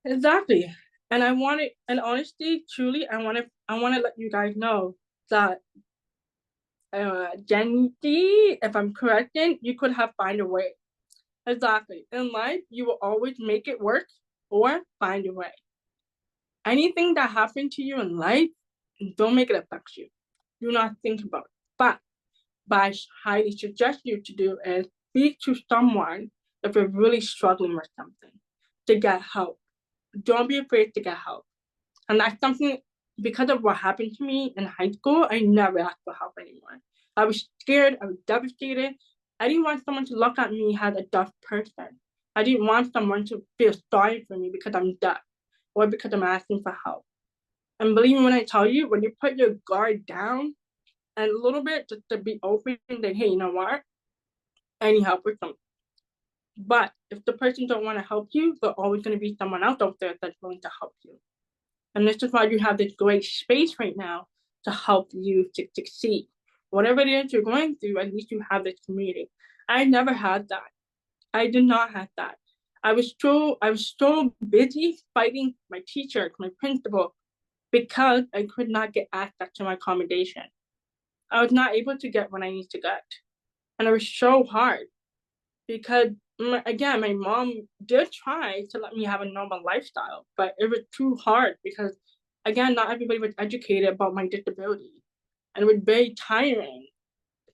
Exactly. And I want it, and honestly, truly, I want to let you guys know that Gen Z, if I'm correct, you could have find a way. Exactly. In life, you will always make it work or find a way. Anything that happened to you in life, don't make it affect you. Do not think about it. But I highly suggest you to do is speak to someone if you're really struggling with something to get help. Don't be afraid to get help. And that's something, because of what happened to me in high school, I never asked for help anymore. I was scared, I was devastated. I didn't want someone to look at me as a deaf person. I didn't want someone to feel sorry for me because I'm deaf or because I'm asking for help. And believe me when I tell you, when you put your guard down and a little bit just to be open, that, hey, you know what? I need help with something. But if the person don't want to help you, there's always going to be someone else out there that's willing to help you. And this is why you have this great space right now to help you to succeed. Whatever it is you're going through, at least you have this community. I never had that. I did not have that. I was so busy fighting my teacher, my principal, because I could not get access to my accommodation. I was not able to get what I need to get. And it was so hard because, again, my mom did try to let me have a normal lifestyle, but it was too hard because, again, not everybody was educated about my disability. And it was very tiring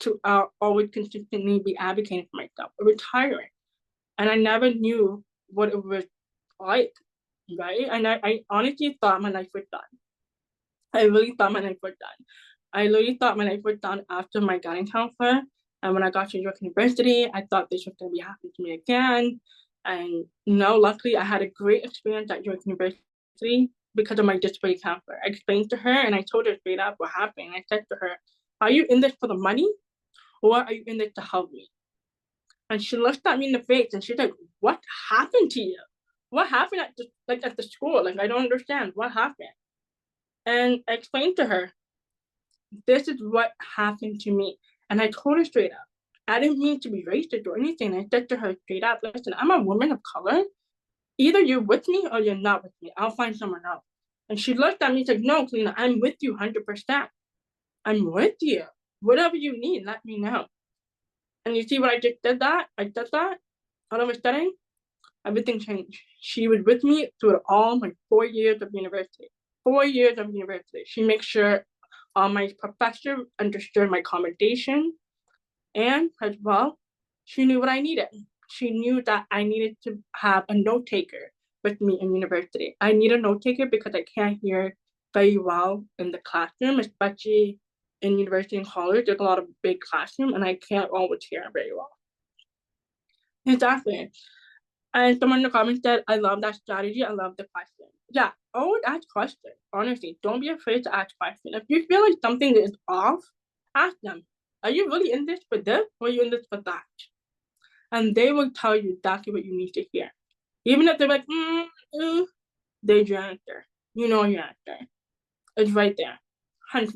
to always consistently be advocating for myself. It was tiring. And I never knew what it was like, right? And I honestly thought my life was done. I really thought my life was done. I literally thought my life was done after my guidance counselor. And when I got to York University, I thought this was going to be happening to me again. And luckily, I had a great experience at York University because of my disability counselor. I explained to her and I told her straight up what happened. I said to her, are you in this for the money or are you in this to help me? And she looked at me in the face and she's like, what happened to you? What happened at the school? Like, I don't understand. What happened? And I explained to her, this is what happened to me. And I told her straight up, I didn't mean to be racist or anything. I said to her straight up, listen, I'm a woman of color. Either you're with me or you're not with me. I'll find someone else. And she looked at me and said, no, Kalina, I'm with you 100%. I'm with you. Whatever you need, let me know. And you see what I just did that? I did that. All of a sudden, everything changed. She was with me through all my 4 years of university. 4 years of university. She makes sure my professor understood my accommodation, and as well, she knew what I needed. She knew that I needed to have a note taker with me in university. I need a note taker because I can't hear very well in the classroom, especially in university and college. There's a lot of big classroom, and I can't always hear very well. Exactly. And someone in the comments said, I love that strategy. I love the question. Yeah, always ask questions. Honestly, don't be afraid to ask questions. If you feel like something is off, ask them, are you really in this for this or are you in this for that? And they will tell you exactly what you need to hear. Even if they're like, there's your answer. You know your answer. It's right there. 100%.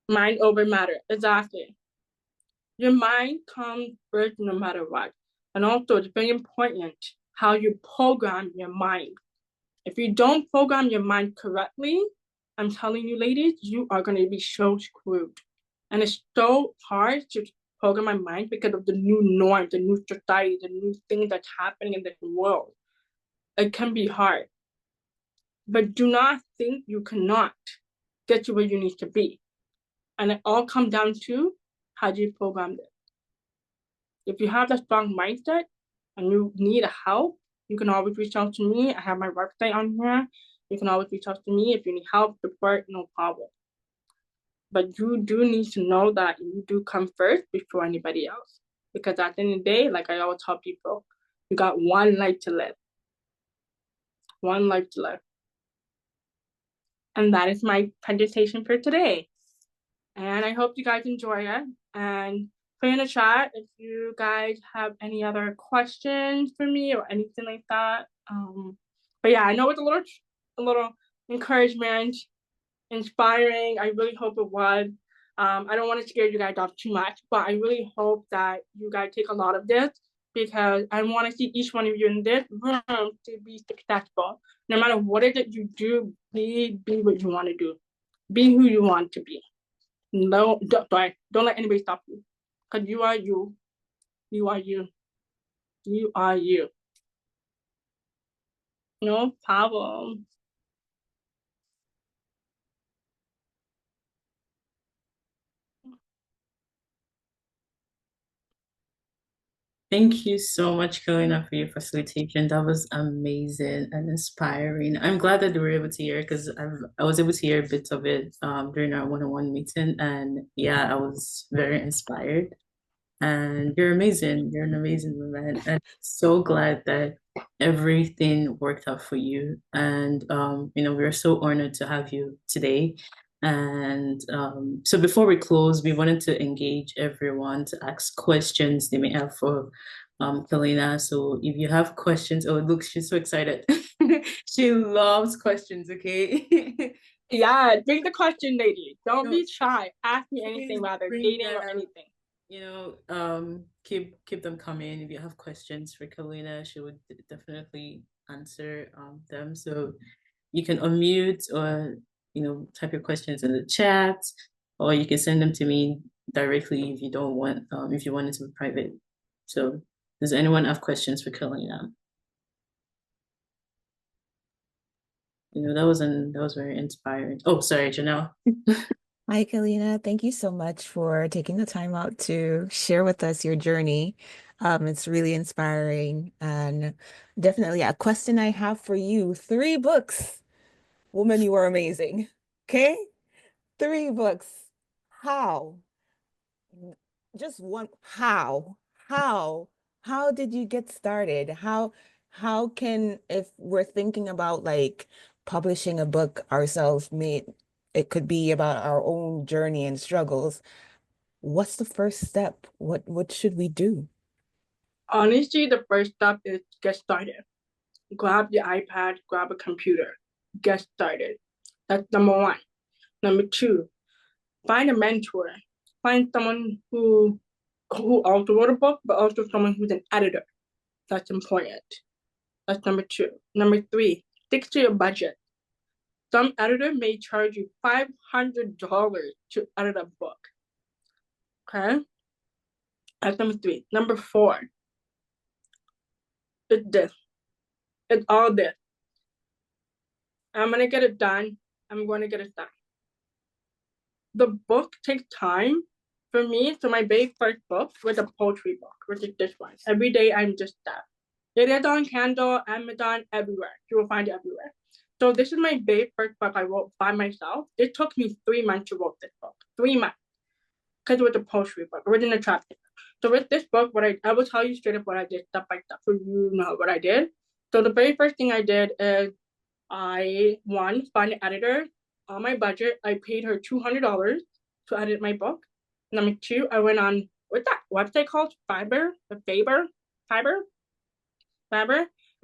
Mind over matter. Exactly. Your mind comes first no matter what. And also, it's very important how you program your mind. If you don't program your mind correctly, I'm telling you, ladies, you are going to be so screwed. And it's so hard to program my mind because of the new norms, the new society, the new things that's happening in the world. It can be hard. But do not think you cannot get to where you need to be. And it all comes down to how do you program it. If you have that strong mindset and you need help, you can always reach out to me. I have my website on here. You can always reach out to me if you need help, support, no problem. But you do need to know that you do come first before anybody else. Because at the end of the day, like I always tell people, you got one life to live. One life to live. And that is my presentation for today. And I hope you guys enjoy it. And put in the chat if you guys have any other questions for me or anything like that. But yeah, I know it's a little encouragement, inspiring. I really hope it was. I don't want to scare you guys off too much, but I really hope that you guys take a lot of this because I want to see each one of you in this room to be successful. No matter what it is that you do, be what you want to do. Be who you want to be. No, don't let anybody stop you. Because you are you. You are you. You are you. No problem. Thank you so much, Kalina, for your facilitation. That was amazing and inspiring. I'm glad that we were able to hear because I was able to hear bits of it during our one-on-one meeting, and yeah, I was very inspired. And you're amazing. You're an amazing woman, and so glad that everything worked out for you. And we're so honored to have you today. And so before we close, we wanted to engage everyone to ask questions they may have for Kalina. So if you have questions, oh look, she's so excited. She loves questions, okay? Yeah, bring the question, lady. Don't No, be shy. Ask me please anything, whether bring dating or them. anything. Keep them coming. If you have questions for Kalina, she would definitely answer them. So you can unmute or type your questions in the chat, or you can send them to me directly if you don't want if you want it to be private. So does anyone have questions for Kalina? That was very inspiring. Oh, sorry, Janelle. Hi, Kalina. Thank you so much for taking the time out to share with us your journey. It's really inspiring and definitely a question I have for you. 3 books. Woman, you are amazing. Okay? 3 books. How? Just one. How did you get started? How can, if we're thinking about like publishing a book ourselves, it could be about our own journey and struggles. What's the first step? What should we do? Honestly, the first step is get started. Grab your iPad, grab a computer, get started. That's number one. Number two, find a mentor. Find someone who also wrote a book, but also someone who's an editor. That's important. That's number two. Number three, stick to your budget. Some editor may charge you $500 to edit a book. Okay? That's number three. Number four, it's this. It's all this. I'm going to get it done. I'm going to get it done. The book takes time. For me, so my very first book was a poetry book, which is this one. Every day I'm just that. It is on Kindle, Amazon, everywhere. You will find it everywhere. So this is my very first book I wrote by myself. It took me 3 months to write this book. 3 months. Because it was a poetry book, original chapter. So with this book, I will tell you straight up what I did, step by step, so you know what I did. So the very first thing I did is I found an editor on my budget. I paid her $200 to edit my book. Number two, I went on what's that website called? Fiverr.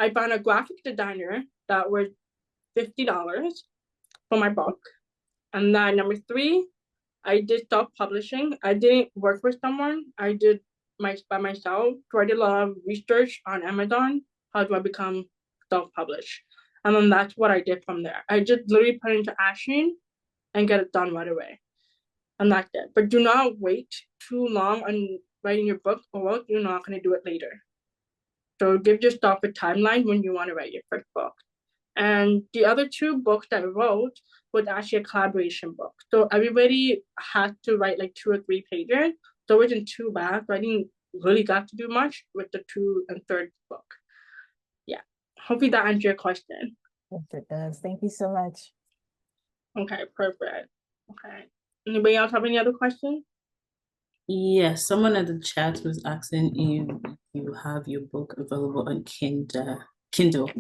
I found a graphic designer that was $50 for my book. And then number three, I did self-publishing. I didn't work with someone. I did by myself. So I did a lot of research on Amazon. How do I become self-published? And then that's what I did from there. I just literally put it into action and get it done right away. And that's it. But do not wait too long on writing your book, or else you're not going to do it later. So give yourself a timeline when you want to write your first book. And the other two books that I wrote was actually a collaboration book. So everybody had to write like 2 or 3 pages. So it wasn't too bad. So I didn't really got to do much with the 2 and 3rd book. Yeah. Hopefully that answers your question. Yes, it does. Thank you so much. Okay, perfect. Okay. Anybody else have any other questions? Yes, someone at the chat was asking if you have your book available on Kindle.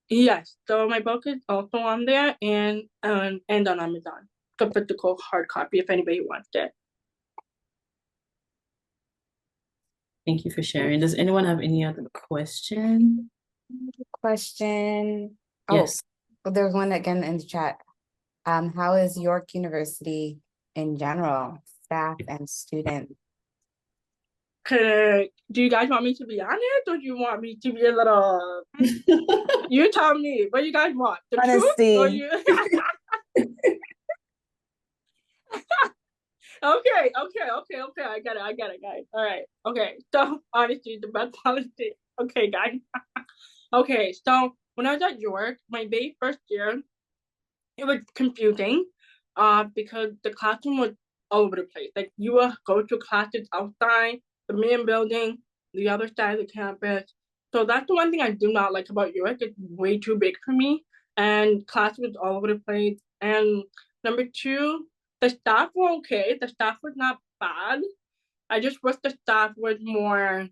Yes, so my book is also on there and on Amazon. The physical hard copy if anybody wants it. Thank you for sharing. Does anyone have any other question? Question. Yes. Oh, there's one again in the chat. How is York University in general, staff and students? Do you guys want me to be honest, or do you want me to be a little? You tell me. What you guys want? The Honesty. truth, or you? Okay. I get it, guys. All right. Okay. So honesty, the best honesty. Okay, guys. Okay. So when I was at York, my very first year, it was confusing, because the classroom was all over the place. Like you will go to classes outside the main building, the other side of the campus. So that's the one thing I do not like about York. It's way too big for me, and class was all over the place. And number two, the staff were okay. The staff was not bad. I just wish the staff was more,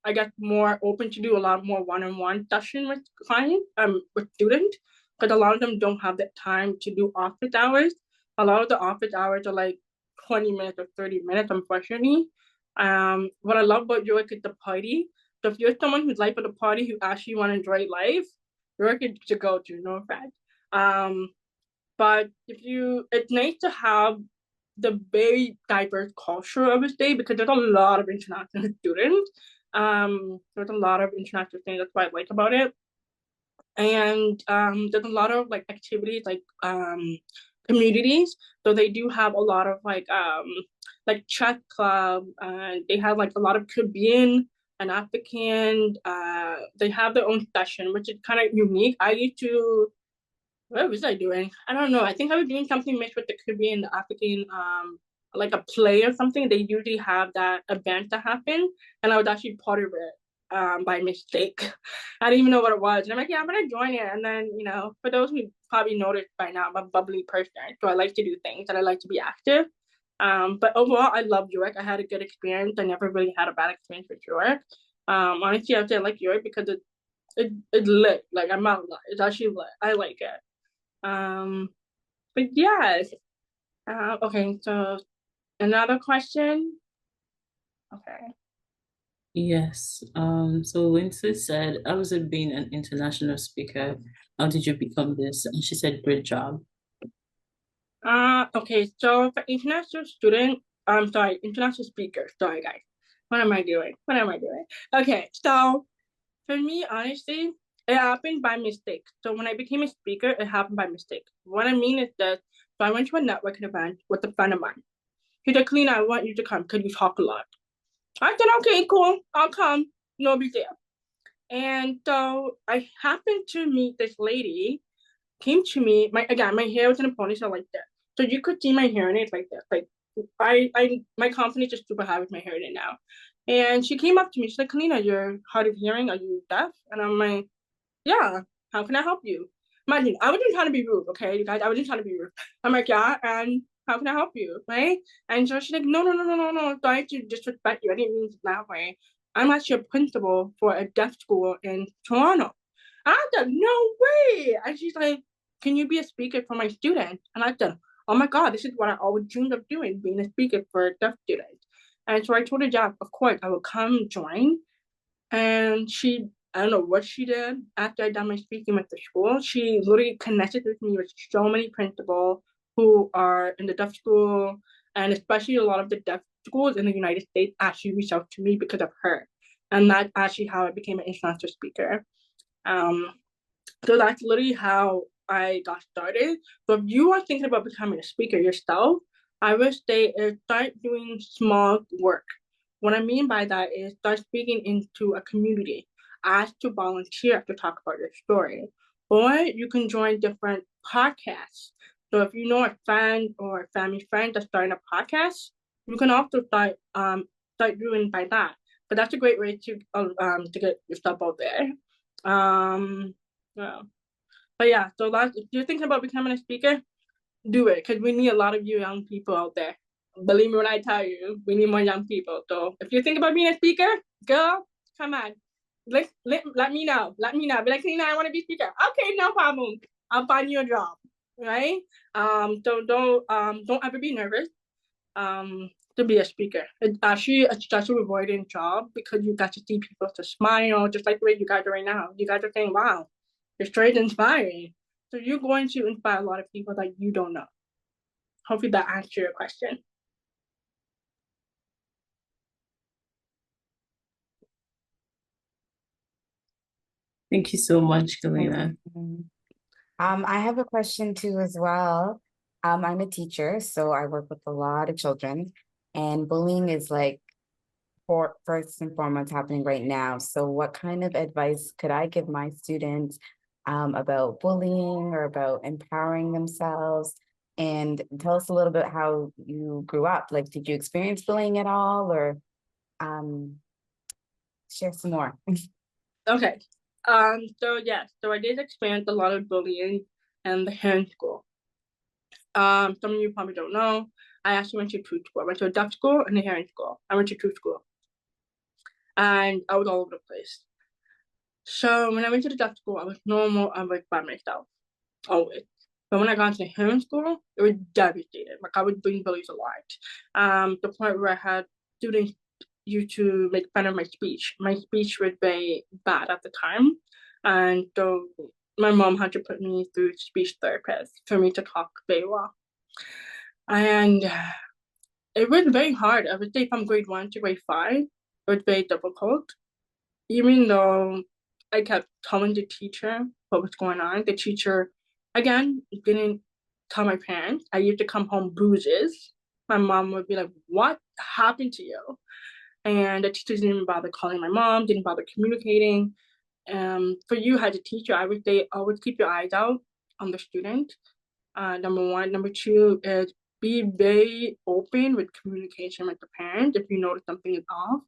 I guess, more open to do a lot more one-on-one session with clients, with students, because a lot of them don't have the time to do office hours. A lot of the office hours are like 20 minutes or 30 minutes, unfortunately. What I love about York is the party. So if you're someone who's life of the party, who actually want to enjoy life, York is to go to, no offense. But it's nice to have the very diverse culture of a state, because there's a lot of international students. There's a lot of international things. That's what I like about it. And there's a lot of like activities, like communities. So they do have a lot of like chess club. They have like a lot of Caribbean and African. They have their own session, which is kind of unique. What was I doing? I don't know. I think I was doing something mixed with the Caribbean, the African, like a play or something. They usually have that event to happen, and I was actually part of it by mistake. I didn't even know what it was. And I'm like, yeah, I'm gonna join it. And then, for those who probably noticed by now, I'm a bubbly person, so I like to do things and I like to be active. But overall, I love York. I had a good experience. I never really had a bad experience with York. Honestly, I would say I like York because it's lit. Like, I'm not lit. It's actually lit. I like it. But yes. Okay, so another question. Okay. Yes. So Lindsay said, how was it being an international speaker? How did you become this? And she said, great job. Okay, so for international student, international speaker. Sorry, guys. What am I doing? Okay, so for me, honestly, it happened by mistake. So when I became a speaker, it happened by mistake. What I mean is that, so I went to a networking event with a friend of mine. He's like, Kalina, I want you to come because you talk a lot. I said, okay, cool, I'll come. No big deal. And so I happened to meet this lady, came to me, my hair was in a ponytail like that. So you could see my hair in it like that. Like my confidence is super high with my hair in it now. And she came up to me, she's like, Kalina, you're hard of hearing, are you deaf? And I'm like, yeah, how can I help you? Imagine, I wasn't trying to be rude, okay, you guys, I wasn't trying to be rude. I'm like, yeah, and How can I help you? Right? And so she's like, no, sorry to disrespect you. I didn't mean it that way. I'm actually a principal for a deaf school in Toronto. I said, no way. And she's like, can you be a speaker for my students? And I said, oh my God, this is what I always dreamed of doing, being a speaker for deaf students. And so I told her, yeah, of course, I will come join. And she, I don't know what she did after I done my speaking with the school. She literally connected with me with so many principals who are in the deaf school, and especially a lot of the deaf schools in the United States actually reached out to me because of her. And that's actually how I became an international speaker. Um, so that's literally how I got started. So if you are thinking about becoming a speaker yourself, I would say start doing small work. What I mean by that is start speaking into a community. Ask to volunteer to talk about your story. Or you can join different podcasts. So if you know a friend or a family friend that's starting a podcast, you can also start doing by that. But that's a great way to get yourself out there. Yeah. But yeah, so that's, if you're thinking about becoming a speaker, do it, because we need a lot of you young people out there. Believe me when I tell you, we need more young people. So if you think about being a speaker, girl, come on. Let me know. Let me know. Be like, I want to be a speaker. Okay, no problem. I'll find you a job. Right? So don't ever be nervous to be a speaker. It's actually a stress avoiding job because you got to see people to smile, just like the way you guys are right now. You guys are saying, wow, you're straight inspiring. So you're going to inspire a lot of people that you don't know. Hopefully that answers your question. Thank you so much, Galina. I have a question too as well. I'm a teacher, so I work with a lot of children, and bullying is like first and foremost happening right now. So what kind of advice could I give my students about bullying or about empowering themselves? And tell us a little bit how you grew up. Like, did you experience bullying at all, or share some more? Okay. So yes, so I did experience a lot of bullying in the hand school. Some of you probably don't know. I actually went to two school. I went to a deaf school and a hearing school. I went to two school. And I was all over the place. So when I went to the deaf school, I was normal. I was by myself, always. But when I got into hearing school, it was devastated. Like I was being bullied a lot. The point where I had students used to make fun of my speech. My speech was very bad at the time. And so my mom had to put me through speech therapist for me to talk very well. And it was very hard. I would say from grade 1 to grade 5, it was very difficult. Even though I kept telling the teacher what was going on, the teacher, again, didn't tell my parents. I used to come home bruises. My mom would be like, what happened to you? And the teachers didn't even bother calling my mom, didn't bother communicating. For you as a teacher, I would say always keep your eyes out on the student. Number one. Number two is be very open with communication with the parent if you notice something is off.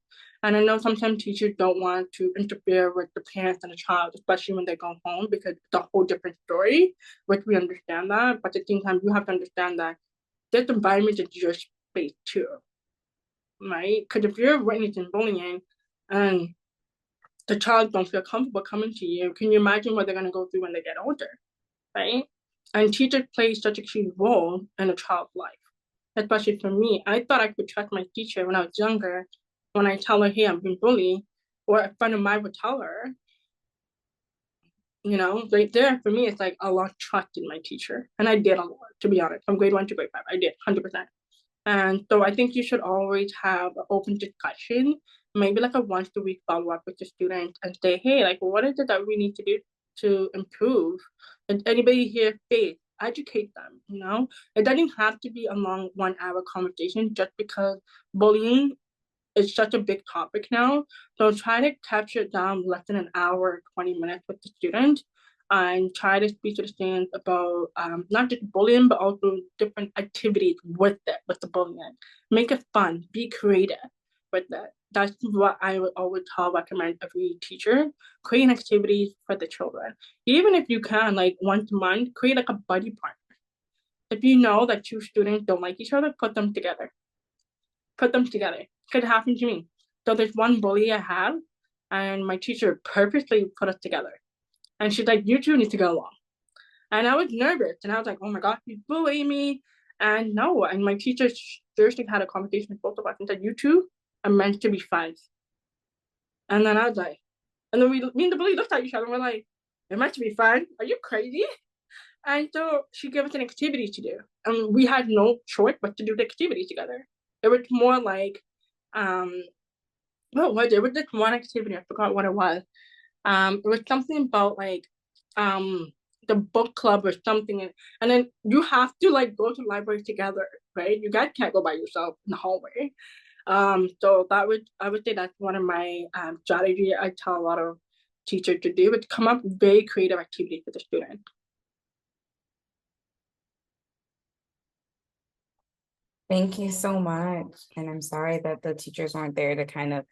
And I know sometimes teachers don't want to interfere with the parents and the child, especially when they go home, because it's a whole different story, which we understand that. But at the same time, you have to understand that this environment is your space too, right? Because if you're witnessing bullying and the child don't feel comfortable coming to you, can you imagine what they're going to go through when they get older, right? And teachers play such a key role in a child's life, especially for me. I thought I could trust my teacher when I was younger. When I tell her, hey, I'm being bullied, or a friend of mine would tell her, right there for me, it's like a lot of trust in my teacher. And I did a lot, to be honest. From grade 1 to grade 5, I did 100%. And so I think you should always have an open discussion, maybe like a once a week follow up with the students and say, hey, like, what is it that we need to do to improve? And anybody here face, educate them, It doesn't have to be a long 1 hour conversation just because bullying is such a big topic now. So try to capture it down less than an hour, 20 minutes with the student and try to speak to the students about not just bullying, but also different activities with the bullying. Make it fun, be creative with that. That's what I would always recommend every teacher, creating activities for the children. Even if you can, like once a month, create like a buddy partner. if you know that two students don't like each other, put them together. Put them together. Could happen to me. So there's one bully I have, and my teacher purposely put us together. And she's like, you two need to go along. And I was nervous, and I was like, oh my God, he's bullying me. And no, and my teacher seriously had a conversation with both of us and said, you two are meant to be friends. And then I was like, and then me and the bully looked at each other and we're like, we're meant to be friends? Are you crazy? And so she gave us an activity to do. And we had no choice but to do the activity together. It was more like, what was it? It was just one activity. I forgot what it was. It was something about like the book club or something, and then you have to like go to the library together, right? You guys can't go by yourself in the hallway. So that would, I would say that's one of my strategy I tell a lot of teachers to do, but come up with very creative activities for the student. Thank you so much. And I'm sorry that the teachers weren't there to kind of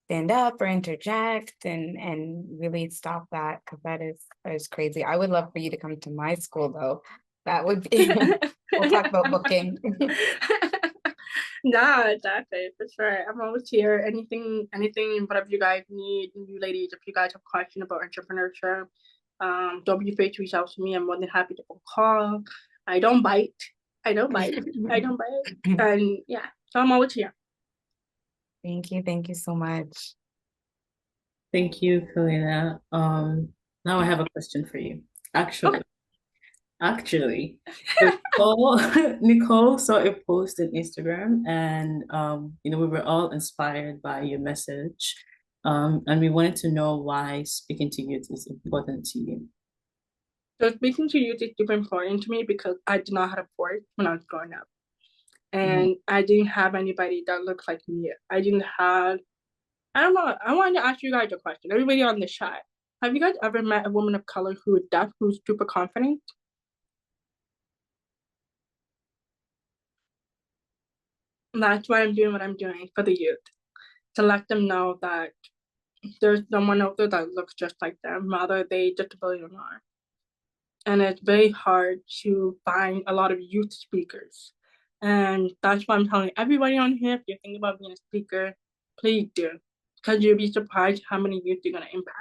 stand up or interject and really stop that, because that is crazy. I would love for you to come to my school though. That would be we'll talk about booking. Nah, exactly, for sure. I'm always here. Anything, whatever you guys need, you ladies, if you guys have questions about entrepreneurship, don't be afraid to reach out to me. I'm more than happy to call. I don't bite. I don't bite. And yeah, so I'm always here. Thank you so much. Thank you, Kalina. Now I have a question for you. Actually, Nicole saw a post on Instagram, and we were all inspired by your message, and we wanted to know why speaking to youth is important to you. So speaking to youth is super important to me because I did not have a voice when I was growing up, and I didn't have anybody that looked like me. I didn't have. I don't know. I wanted to ask you guys a question. Everybody on the chat, have you guys ever met a woman of color who is deaf, who's super confident? That's why I'm doing what I'm doing for the youth, to let them know that there's someone out there that looks just like them, whether they disability or not. And it's very hard to find a lot of youth speakers. And that's why I'm telling everybody on here, if you're thinking about being a speaker, please do. Because you'll be surprised how many youth you're going to impact.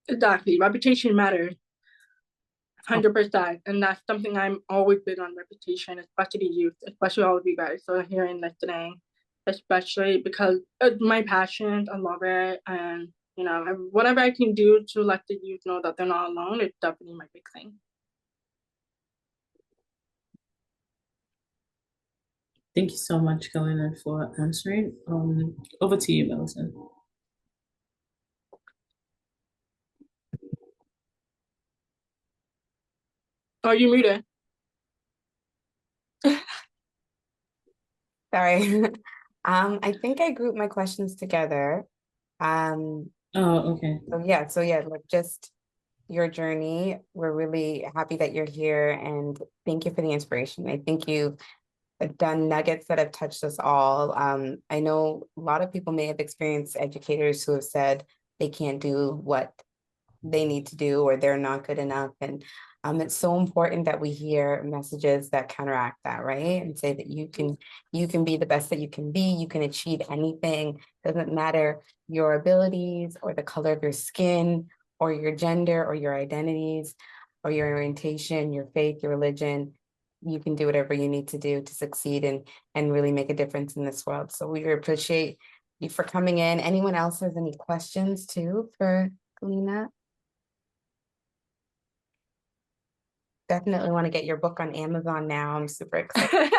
Exactly. Reputation matters. 100%. And that's something I'm always big on, reputation, especially youth, especially all of you guys. So here in listening, especially because it's my passion. I love it. And, whatever I can do to let the youth know that they're not alone, it's definitely my big thing. Thank you so much, Galina, for answering. Over to you, Melissa. Oh, you muted. Sorry. I think I grouped my questions together. Oh, okay. So yeah, like just your journey. We're really happy that you're here, and thank you for the inspiration. I think you've done nuggets that have touched us all. I know a lot of people may have experienced educators who have said they can't do what they need to do, or they're not good enough. And it's so important that we hear messages that counteract that, right? And say that you can be the best that you can be. You can achieve anything. Doesn't matter your abilities or the color of your skin or your gender or your identities or your orientation, your faith, your religion. You can do whatever you need to do to succeed and really make a difference in this world. So we appreciate you for coming in. Anyone else has any questions too for Galina? Definitely want to get your book on Amazon now. I'm super excited.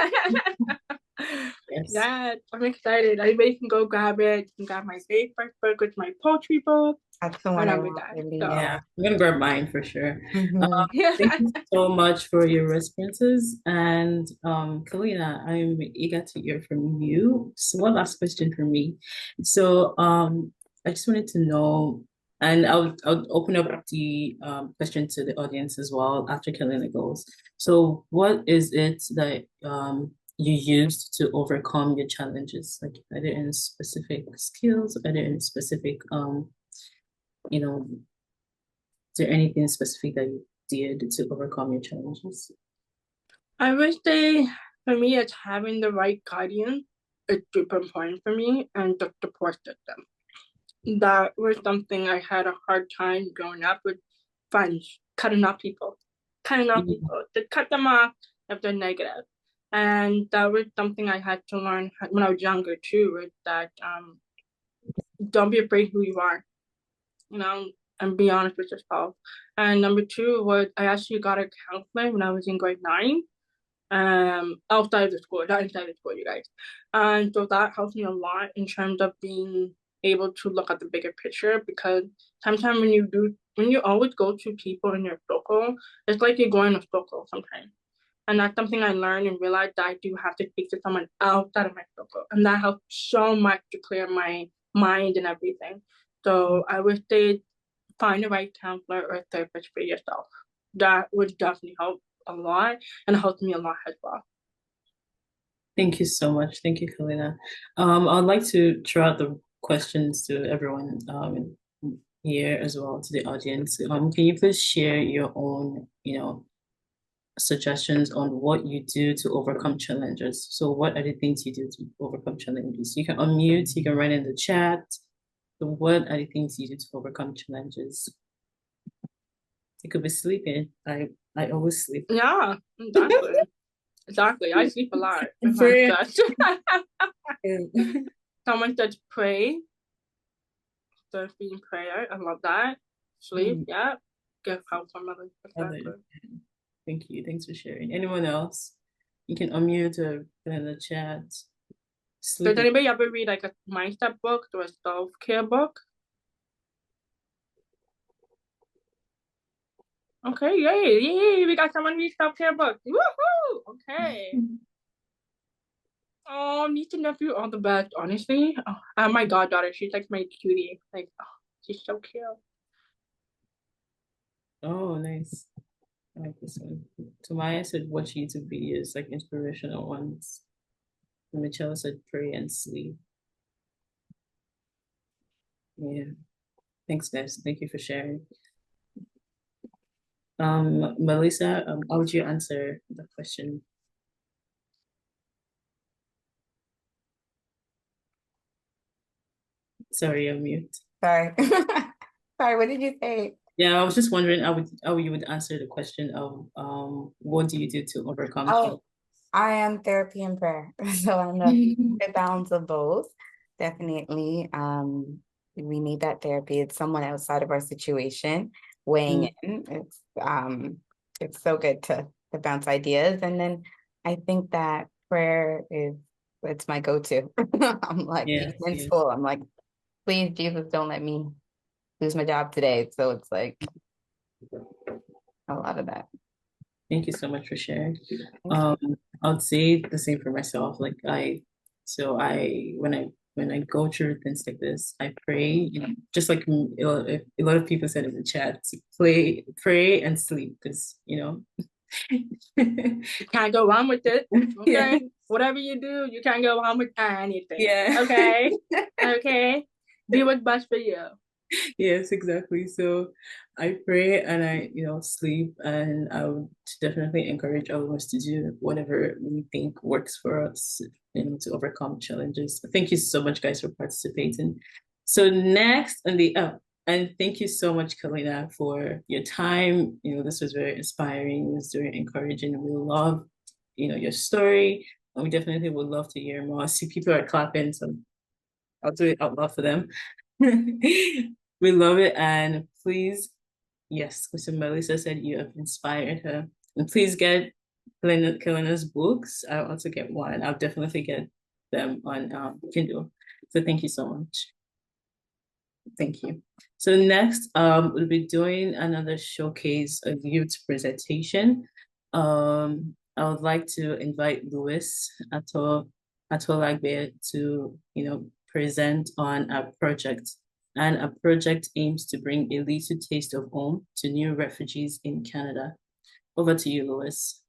Yes. Yeah, I'm excited. Everybody can go grab it. You can grab my very first book, which is my poetry book. That's the one I want. Yeah, I'm gonna grab mine for sure. Thank you so much for your responses. And Kalina, I'm eager to hear from you. So one last question for me. So I just wanted to know, and I'll open up the question to the audience as well after Kalina goes. So what is it that you used to overcome your challenges? Like, are there any specific skills? Are there any specific, you know, is there anything specific that you did to overcome your challenges? I would say for me, it's having the right guardian. It's super important for me, and the support system. That was something I had a hard time growing up with friends, cutting off people, to cut them off if they're negative. And that was something I had to learn when I was younger too, is that don't be afraid who you are, and be honest with yourself. And number two was I actually got a counselor when I was in grade 9, outside of the school, not inside the school, you guys. And so that helps me a lot in terms of being able to look at the bigger picture, because sometimes when you always go to people in your circle, it's like you're going in a circle sometimes. And that's something I learned and realized that I do have to speak to someone outside of my circle. And that helps so much to clear my mind and everything. So I would say find the right counselor or therapist for yourself. That would definitely help a lot and helped me a lot as well. Thank you so much. Thank you, Kalina. I'd like to throw out the questions to everyone here as well, to the audience. Can you please share your own, suggestions on what you do to overcome challenges? So what are the things you do to overcome challenges? You can unmute, you can write in the chat. So what are the things you do to overcome challenges? It could be sleeping. I always sleep. Yeah, exactly. Exactly. I sleep a lot. Someone said pray. So being prayer. I love that. Sleep, yeah. Get help from others. Exactly. Thank you. Thanks for sharing. Anyone else? You can unmute or put in the chat. Does anybody ever read like a mindset book or a self-care book? Okay, yay, we got someone read self-care books. Woohoo! Okay. Oh, niece and nephew, all the best, honestly. Oh, and my goddaughter, she's like my cutie. Like, oh, she's so cute. Oh, nice. I like this one. Tamaya said watch YouTube videos, like inspirational ones. And Michelle said pray and sleep. Yeah. Thanks, guys. Thank you for sharing. Melissa, how would you answer the question? Sorry, I'm mute. Sorry. Sorry, what did you say? Yeah, I was just wondering how you would answer the question of what do you do to overcome challenges? I am therapy and prayer. So I'm the balance of both. Definitely. We need that therapy. It's someone outside of our situation weighing in. It's so good to bounce ideas. And then I think that prayer it's my go-to. I'm like in school. I'm like, please, Jesus, don't let me lose my job today. So it's like a lot of that. Thank you so much for sharing. I'd say the same for myself. Like when I go through things like this, I pray, just like a lot of people said in the chat, pray and sleep, because can't go wrong with it. Okay. Yeah. Whatever you do, you can't go wrong with anything. Yeah. Okay. Okay. Do what's best for you. Yes, exactly. So I pray and I, sleep, and I would definitely encourage all of us to do whatever we think works for us, to overcome challenges. Thank you so much, guys, for participating. So next on and thank you so much, Kalina, for your time. This was very inspiring. It was very encouraging. We love, your story. And we definitely would love to hear more. I see people are clapping, so I'll do it out loud for them. We love it. And please, yes, Mr. Melissa said you have inspired her. And please get Kalina's books. I'll also get one. I'll definitely get them on Kindle. So thank you so much. Thank you. So next, we'll be doing another showcase of youth presentation. I would like to invite Louis Atolagbe to, present on a project. And a project aims to bring a little taste of home to new refugees in Canada. Over to you, Louis.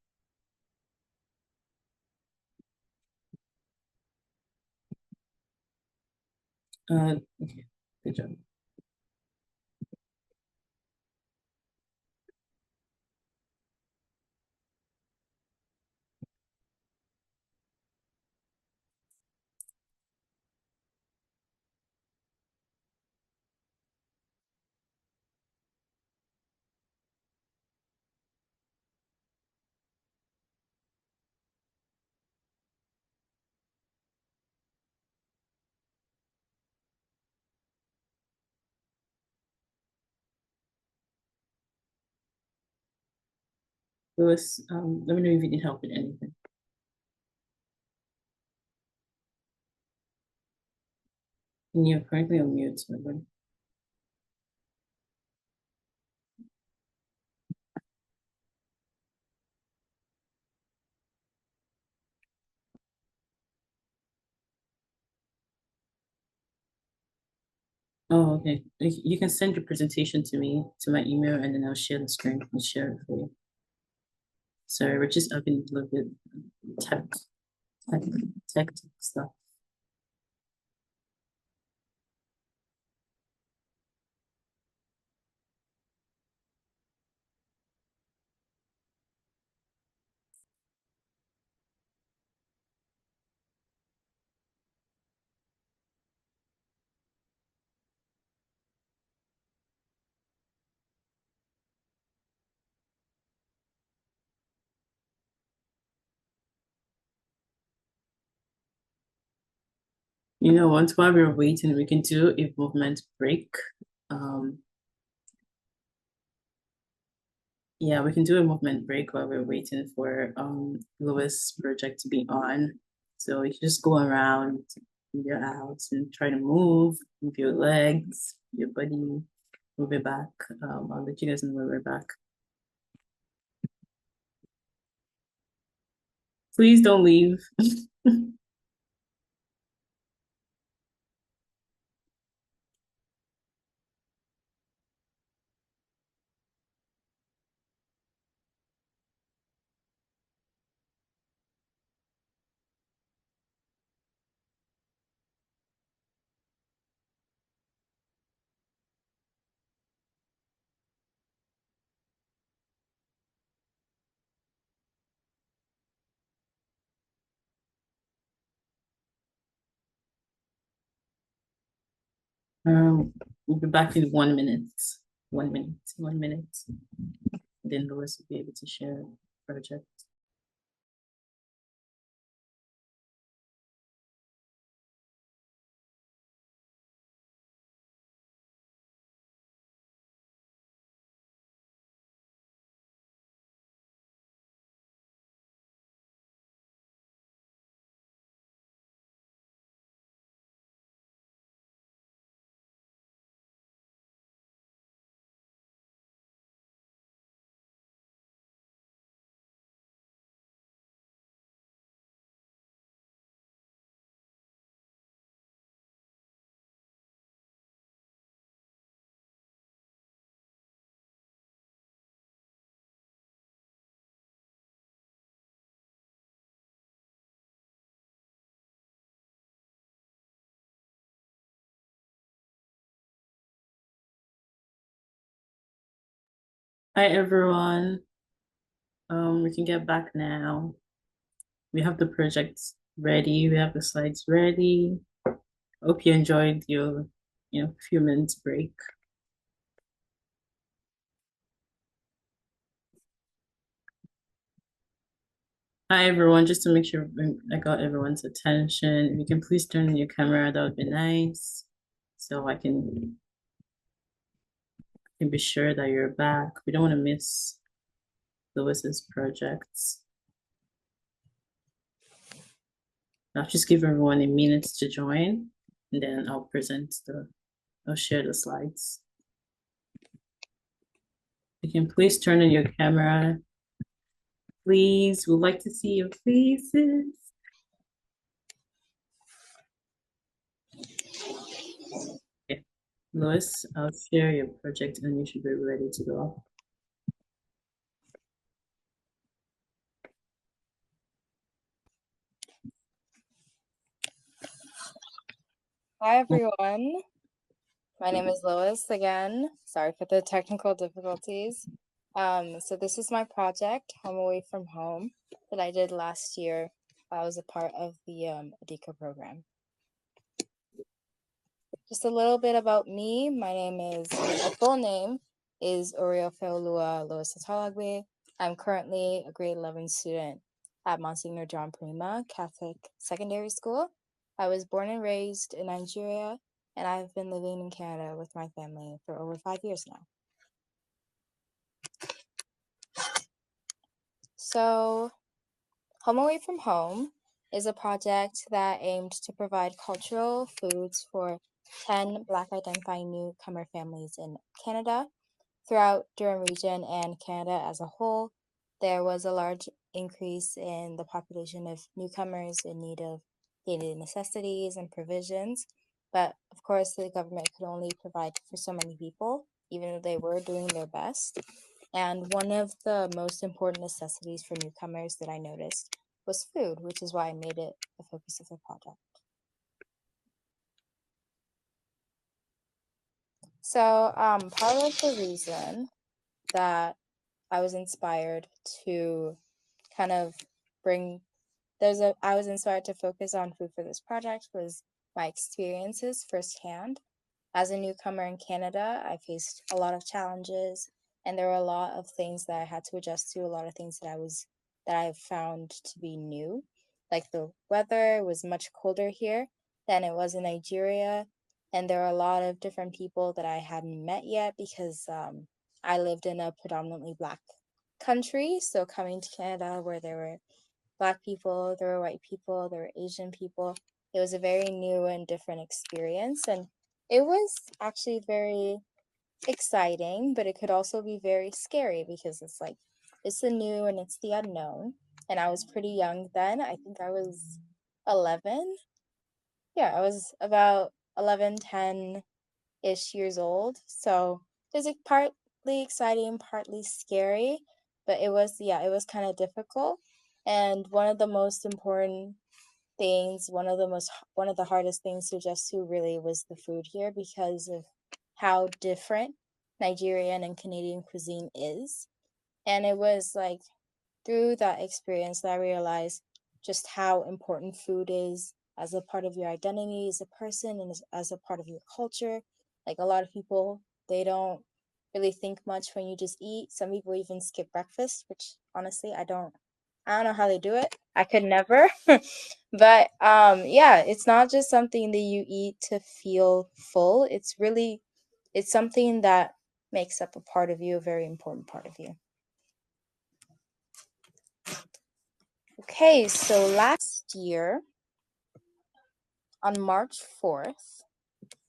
Okay, good job. Louis, let me know if you need help with anything. And you're currently on mute, so oh, okay. You can send your presentation to me, to my email, and then I'll share the screen and share it for you. Sorry, we're just having a little bit tech, tech stuff. You know what? While we're waiting, we can do a movement break. Yeah, we can do a movement break while we're waiting for Louis' project to be on. So you can just go around, move your arms and try to move your legs, your body, move it back. I'll let you guys know when we're back. Please don't leave. We'll be back in 1 minute. 1 minute, 1 minute. Then Louis will be able to share project. Hi everyone. We can get back now. We have the projects ready. We have the slides ready. Hope you enjoyed your, few minutes break. Hi everyone. Just to make sure I got everyone's attention, if you can please turn on your camera, that would be nice. So I can be sure that you're back. We don't want to miss Louis's projects. I'll just give everyone a minute to join, and then I'll share the slides. You can please turn on your camera. Please, we'd like to see your faces. Okay. Louis, I'll share your project and you should be ready to go. Hi, everyone. My name is Lois again. Sorry for the technical difficulties. So this is my project, Home Away from Home, that I did last year. I was a part of the Adinkra program. Just a little bit about me. My full name is Oriofeolua Lois Atalagwe. I'm currently a grade 11 student at Monsignor John Prima Catholic Secondary School. I was born and raised in Nigeria, and I've been living in Canada with my family for over 5 years now. So, Home Away from Home is a project that aimed to provide cultural foods for 10 Black identifying newcomer families in Canada. Throughout Durham region and Canada as a whole, there was a large increase in the population of newcomers in need of daily necessities and provisions. But of course, the government could only provide for so many people, even though they were doing their best. And one of the most important necessities for newcomers that I noticed was food, which is why I made it the focus of the project. So part of the reason that I was inspired to kind of I was inspired to focus on food for this project was my experiences firsthand. As a newcomer in Canada, I faced a lot of challenges, and there were a lot of things that I had to adjust to, a lot of things that I found to be new. Like the weather was much colder here than it was in Nigeria, and there were a lot of different people that I hadn't met yet because I lived in a predominantly Black country. So coming to Canada where there were Black people, there were white people, there were Asian people, it was a very new and different experience. And it was actually very exciting, but it could also be very scary because it's the new and it's the unknown. And I was pretty young then. I think I was 11. Yeah, I was about 11, 10-ish years old. So it was like partly exciting, partly scary, but it was kind of difficult. And one of the most important things, one of the hardest things to adjust to really was the food here because of how different Nigerian and Canadian cuisine is. And it was like through that experience that I realized just how important food is as a part of your identity as a person and as a part of your culture. Like a lot of people, they don't really think much when you just eat. Some people even skip breakfast, which honestly I don't know how they do it. I could never. But yeah, it's not just something that you eat to feel full. It's something that makes up a part of you, a very important part of you. Okay, so last year on March 4th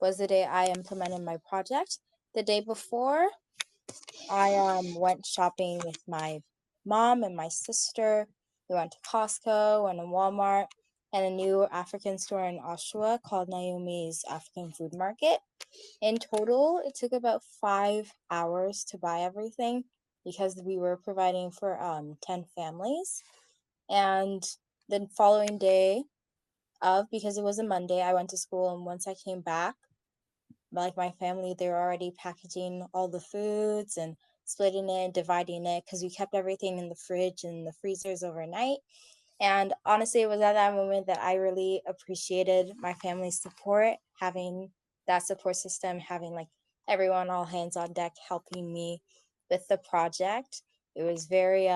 was the day I implemented my project. The day before, I went shopping with my mom and my sister. We went to Costco and a Walmart and a new African store in Oshawa called Naomi's African Food Market. In total, it took about 5 hours to buy everything because we were providing for 10 families. And the following day because it was a Monday, I went to school, and once I came back, like my family, they were already packaging all the foods and splitting it, dividing it, because we kept everything in the fridge and the freezers overnight. And honestly, it was at that moment that I really appreciated my family's support, having that support system, having like everyone all hands on deck helping me with the project. It was very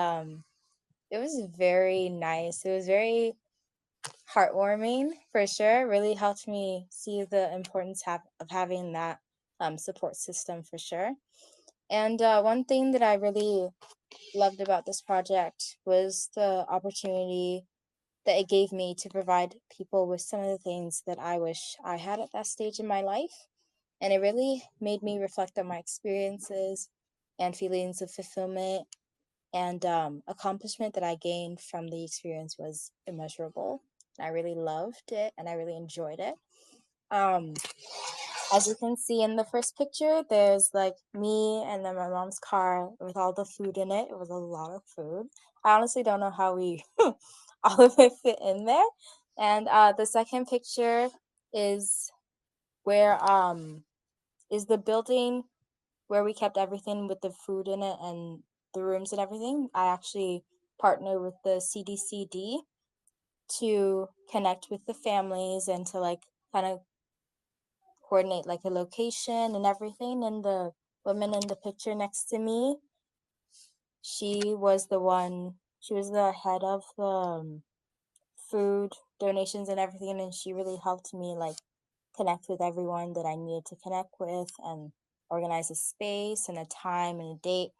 nice. It was very heartwarming for sure. It really helped me see the importance of having that support system for sure. And one thing that I really loved about this project was the opportunity that it gave me to provide people with some of the things that I wish I had at that stage in my life. And it really made me reflect on my experiences and feelings of fulfillment and accomplishment that I gained from the experience was immeasurable. I really loved it and I really enjoyed it. As you can see in the first picture, there's like me and then my mom's car with all the food in it. It was a lot of food. I honestly don't know how we all of it fit in there. And the second picture is where is the building where we kept everything with the food in it and the rooms and everything. I actually partnered with the CDCD to connect with the families and to like kind of coordinate like a location and everything. And the woman in the picture next to me, she was the head of the food donations and everything, and she really helped me like connect with everyone that I needed to connect with and organize a space and a time and a date.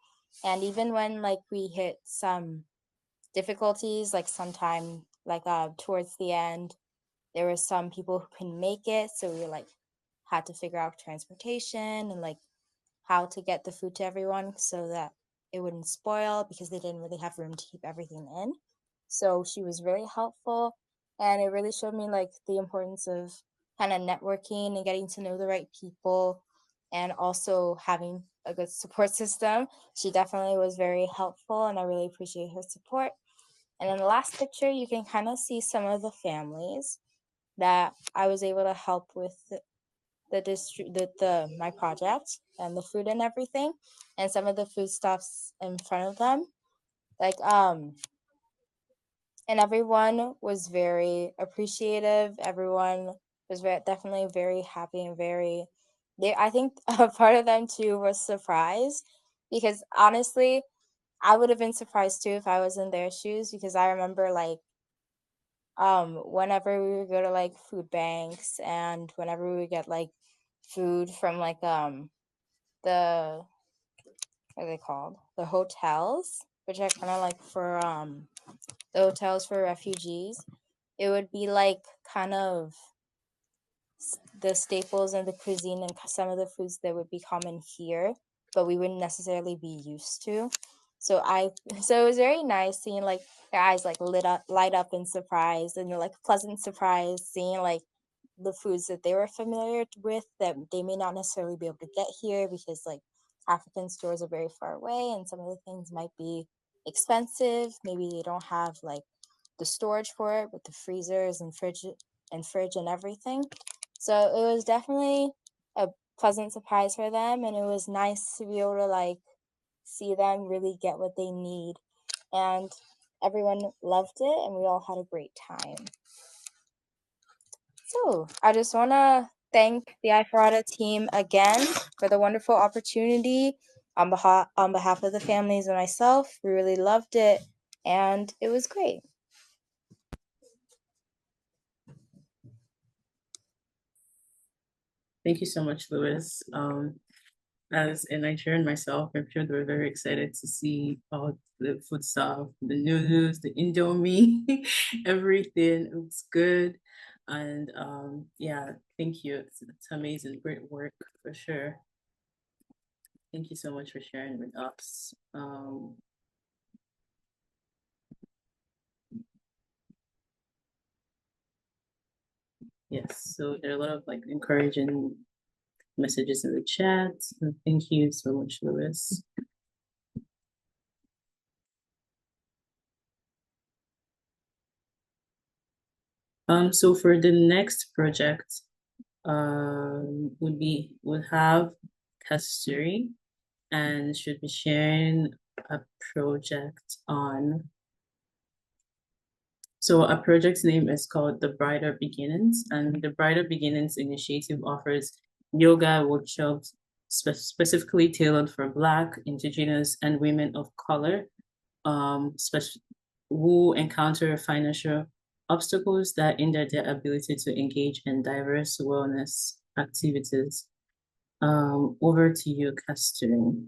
And even when like we hit some difficulties, like sometime like towards the end, there were some people who couldn't make it, so we like had to figure out transportation and like how to get the food to everyone so that it wouldn't spoil because they didn't really have room to keep everything in. So she was really helpful, and it really showed me like the importance of kind of networking and getting to know the right people and also having a good support system. She definitely was very helpful, and I really appreciate her support. And in the last picture, you can kind of see some of the families that I was able to help with my project and the food and everything, and some of the foodstuffs in front of them, like and everyone was very appreciative. Everyone was definitely very happy and very I think a part of them too was surprised, because honestly I would have been surprised too if I was in their shoes, because I remember like whenever we would go to like food banks and whenever we would get like food from like the what are they called, the hotels, which are kind of like for the hotels for refugees, it would be like kind of the staples and the cuisine and some of the foods that would be common here, but we wouldn't necessarily be used to. So so it was very nice seeing like their eyes like light up in surprise, and like pleasant surprise seeing like the foods that they were familiar with that they may not necessarily be able to get here because like African stores are very far away and some of the things might be expensive. Maybe they don't have like the storage for it with the freezers and fridge and everything. So it was definitely a pleasant surprise for them, and it was nice to be able to like see them really get what they need. And everyone loved it, and we all had a great time. So I just want to thank the iForada team again for the wonderful opportunity on behalf of the families and myself. We really loved it, and it was great. Thank you so much, Louis. As a Nigerian myself, I'm sure they were very excited to see all the food stuff, the noodles, the Indomie, everything. It was good. And yeah, thank you. It's amazing. Great work for sure. Thank you so much for sharing with us. Yes, so there are a lot of like encouraging messages in the chat. So thank you so much, Louis. So for the next project, would have Kasturi and should be sharing a project on. So a project's name is called The Brighter Beginnings, and the Brighter Beginnings initiative offers yoga workshops specifically tailored for Black, Indigenous, and women of color, who encounter financial obstacles that hinder their ability to engage in diverse wellness activities. Over to you, Kasturi.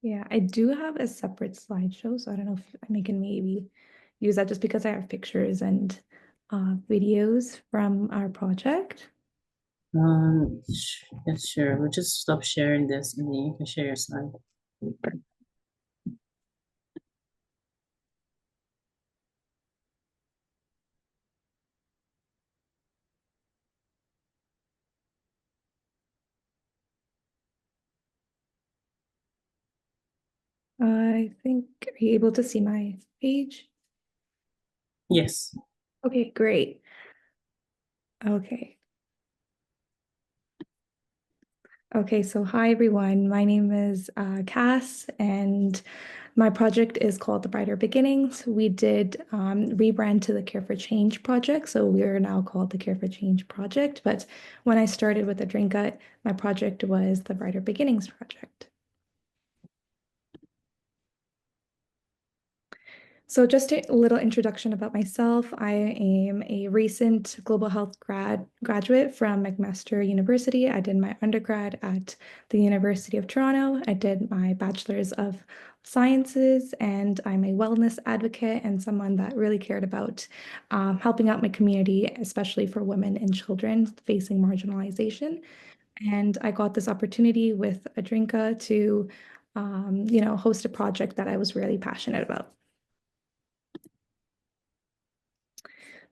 Yeah, I do have a separate slideshow, so I don't know if I can maybe use that just because I have pictures and videos from our project. Yes, sure. We'll just stop sharing this and then you can share your slide. I think, are you able to see my page? Yes. Okay, great. Okay. Okay, so hi everyone. My name is Cass, and my project is called The Brighter Beginnings. We did rebrand to the Care for Change project, so we are now called the Care for Change project. But when I started with Adrinka, my project was the Brighter Beginnings project. So just a little introduction about myself. I am a recent global health graduate from McMaster University. I did my undergrad at the University of Toronto. I did my bachelor's of sciences, and I'm a wellness advocate and someone that really cared about helping out my community, especially for women and children facing marginalization. And I got this opportunity with Adrinka to, host a project that I was really passionate about.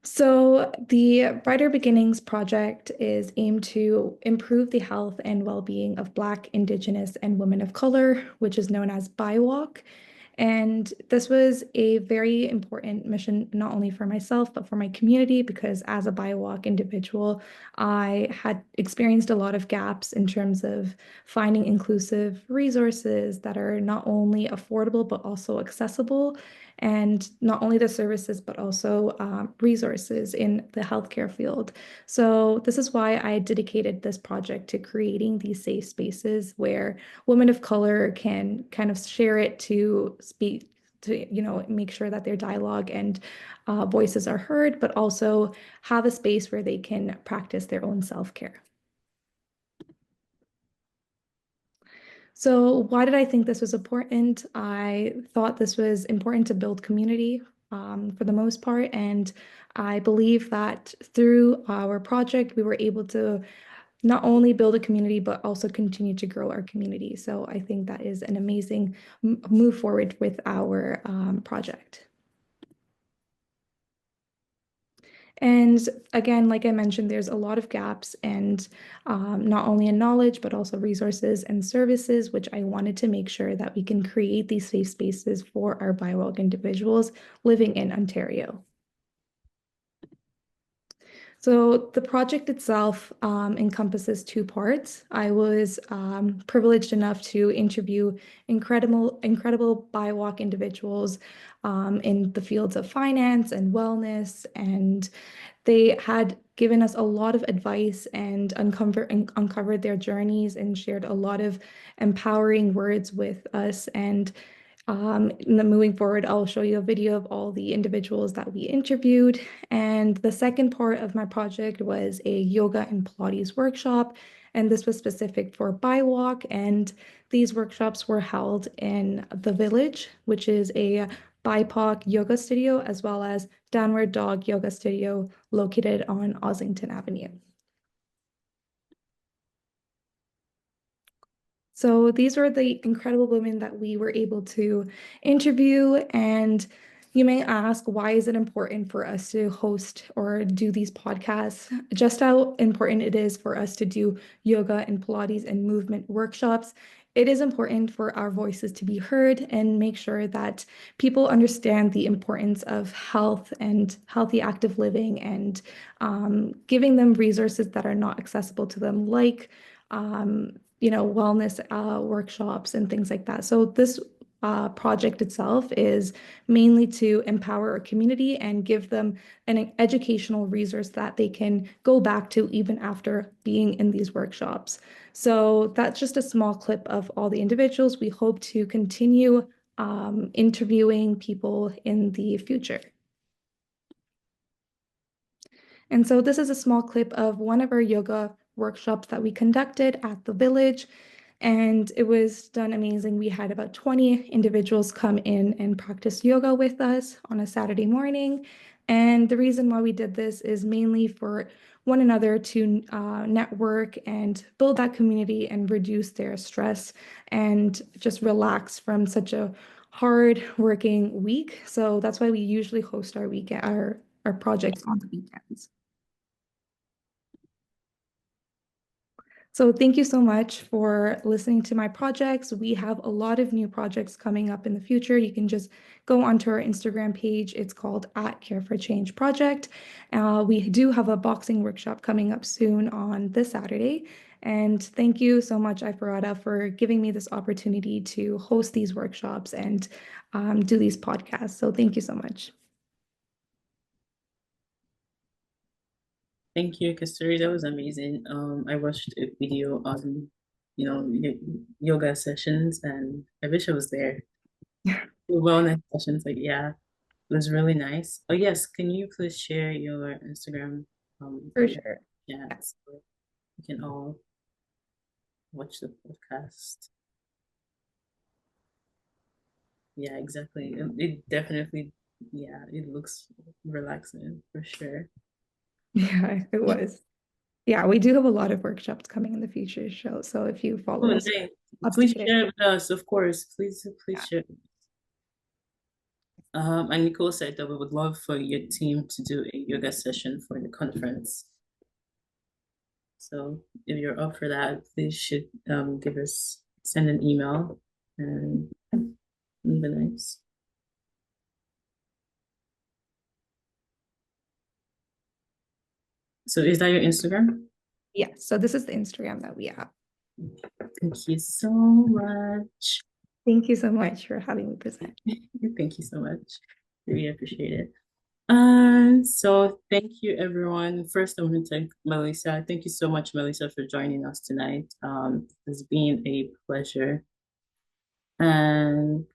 So the Brighter Beginnings project is aimed to improve the health and well-being of Black, Indigenous, and women of color, which is known as BIWAC. And this was a very important mission, not only for myself, but for my community, because as a BIWAC individual, I had experienced a lot of gaps in terms of finding inclusive resources that are not only affordable, but also accessible, and not only the services, but also resources in the healthcare field. So this is why I dedicated this project to creating these safe spaces where women of color can kind of share it to speak to, make sure that their dialogue and voices are heard, but also have a space where they can practice their own self-care. So why did I think this was important? I thought this was important to build community for the most part. And I believe that through our project, we were able to not only build a community, but also continue to grow our community. So I think that is an amazing move forward with our project. And again, like I mentioned, there's a lot of gaps, and not only in knowledge, but also resources and services, which I wanted to make sure that we can create these safe spaces for our BIWOG individuals living in Ontario. So the project itself encompasses two parts. I was privileged enough to interview incredible BIWOC individuals in the fields of finance and wellness, and they had given us a lot of advice and uncovered their journeys and shared a lot of empowering words with us. And moving forward, I'll show you a video of all the individuals that we interviewed. And the second part of my project was a yoga and Pilates workshop. And this was specific for BIWOC. And these workshops were held in The Village, which is a BIPOC yoga studio, as well as Downward Dog Yoga Studio located on Ossington Avenue. So these were the incredible women that we were able to interview. And you may ask, why is it important for us to host or do these podcasts? Just how important it is for us to do yoga and Pilates and movement workshops. It is important for our voices to be heard and make sure that people understand the importance of health and healthy active living, and giving them resources that are not accessible to them, like wellness workshops and things like that. So this project itself is mainly to empower our community and give them an educational resource that they can go back to even after being in these workshops. So that's just a small clip of all the individuals. We hope to continue interviewing people in the future. And so this is a small clip of one of our yoga workshops that we conducted at the Village, and it was done amazing. We had about 20 individuals come in and practice yoga with us on a Saturday morning. And the reason why we did this is mainly for one another to network and build that community and reduce their stress and just relax from such a hard working week. So that's why we usually host our projects on the weekends. So thank you so much for listening to my projects. We have a lot of new projects coming up in the future. You can just go onto our Instagram page. It's called @Care for Change Project. We do have a boxing workshop coming up soon on this Saturday. And thank you so much, Ifarada, for giving me this opportunity to host these workshops and do these podcasts. So thank you so much. Thank you, Kasturi. That was amazing. I watched a video on, yoga sessions, and I wish I was there. Wellness sessions, like, yeah, it was really nice. Oh yes, can you please share your Instagram? For sure. Yeah, so we can all watch the podcast. Yeah, exactly. It definitely, yeah, it looks relaxing for sure. Yeah, it was. Yeah, we do have a lot of workshops coming in the future show. So if you follow Oh, us, nice. up to Please date. share with us, of course. Please share. And Nicole said that we would love for your team to do a yoga session for the conference. So if you're up for that, please should send an email, and it'd be nice. So is that your Instagram? Yeah, so this is the Instagram that we have. Thank you so much. Thank you so much for having me present. Thank you so much. Really appreciate it. And so thank you, everyone. First, I want to thank Melissa. Thank you so much, Melissa, for joining us tonight. It's been a pleasure. And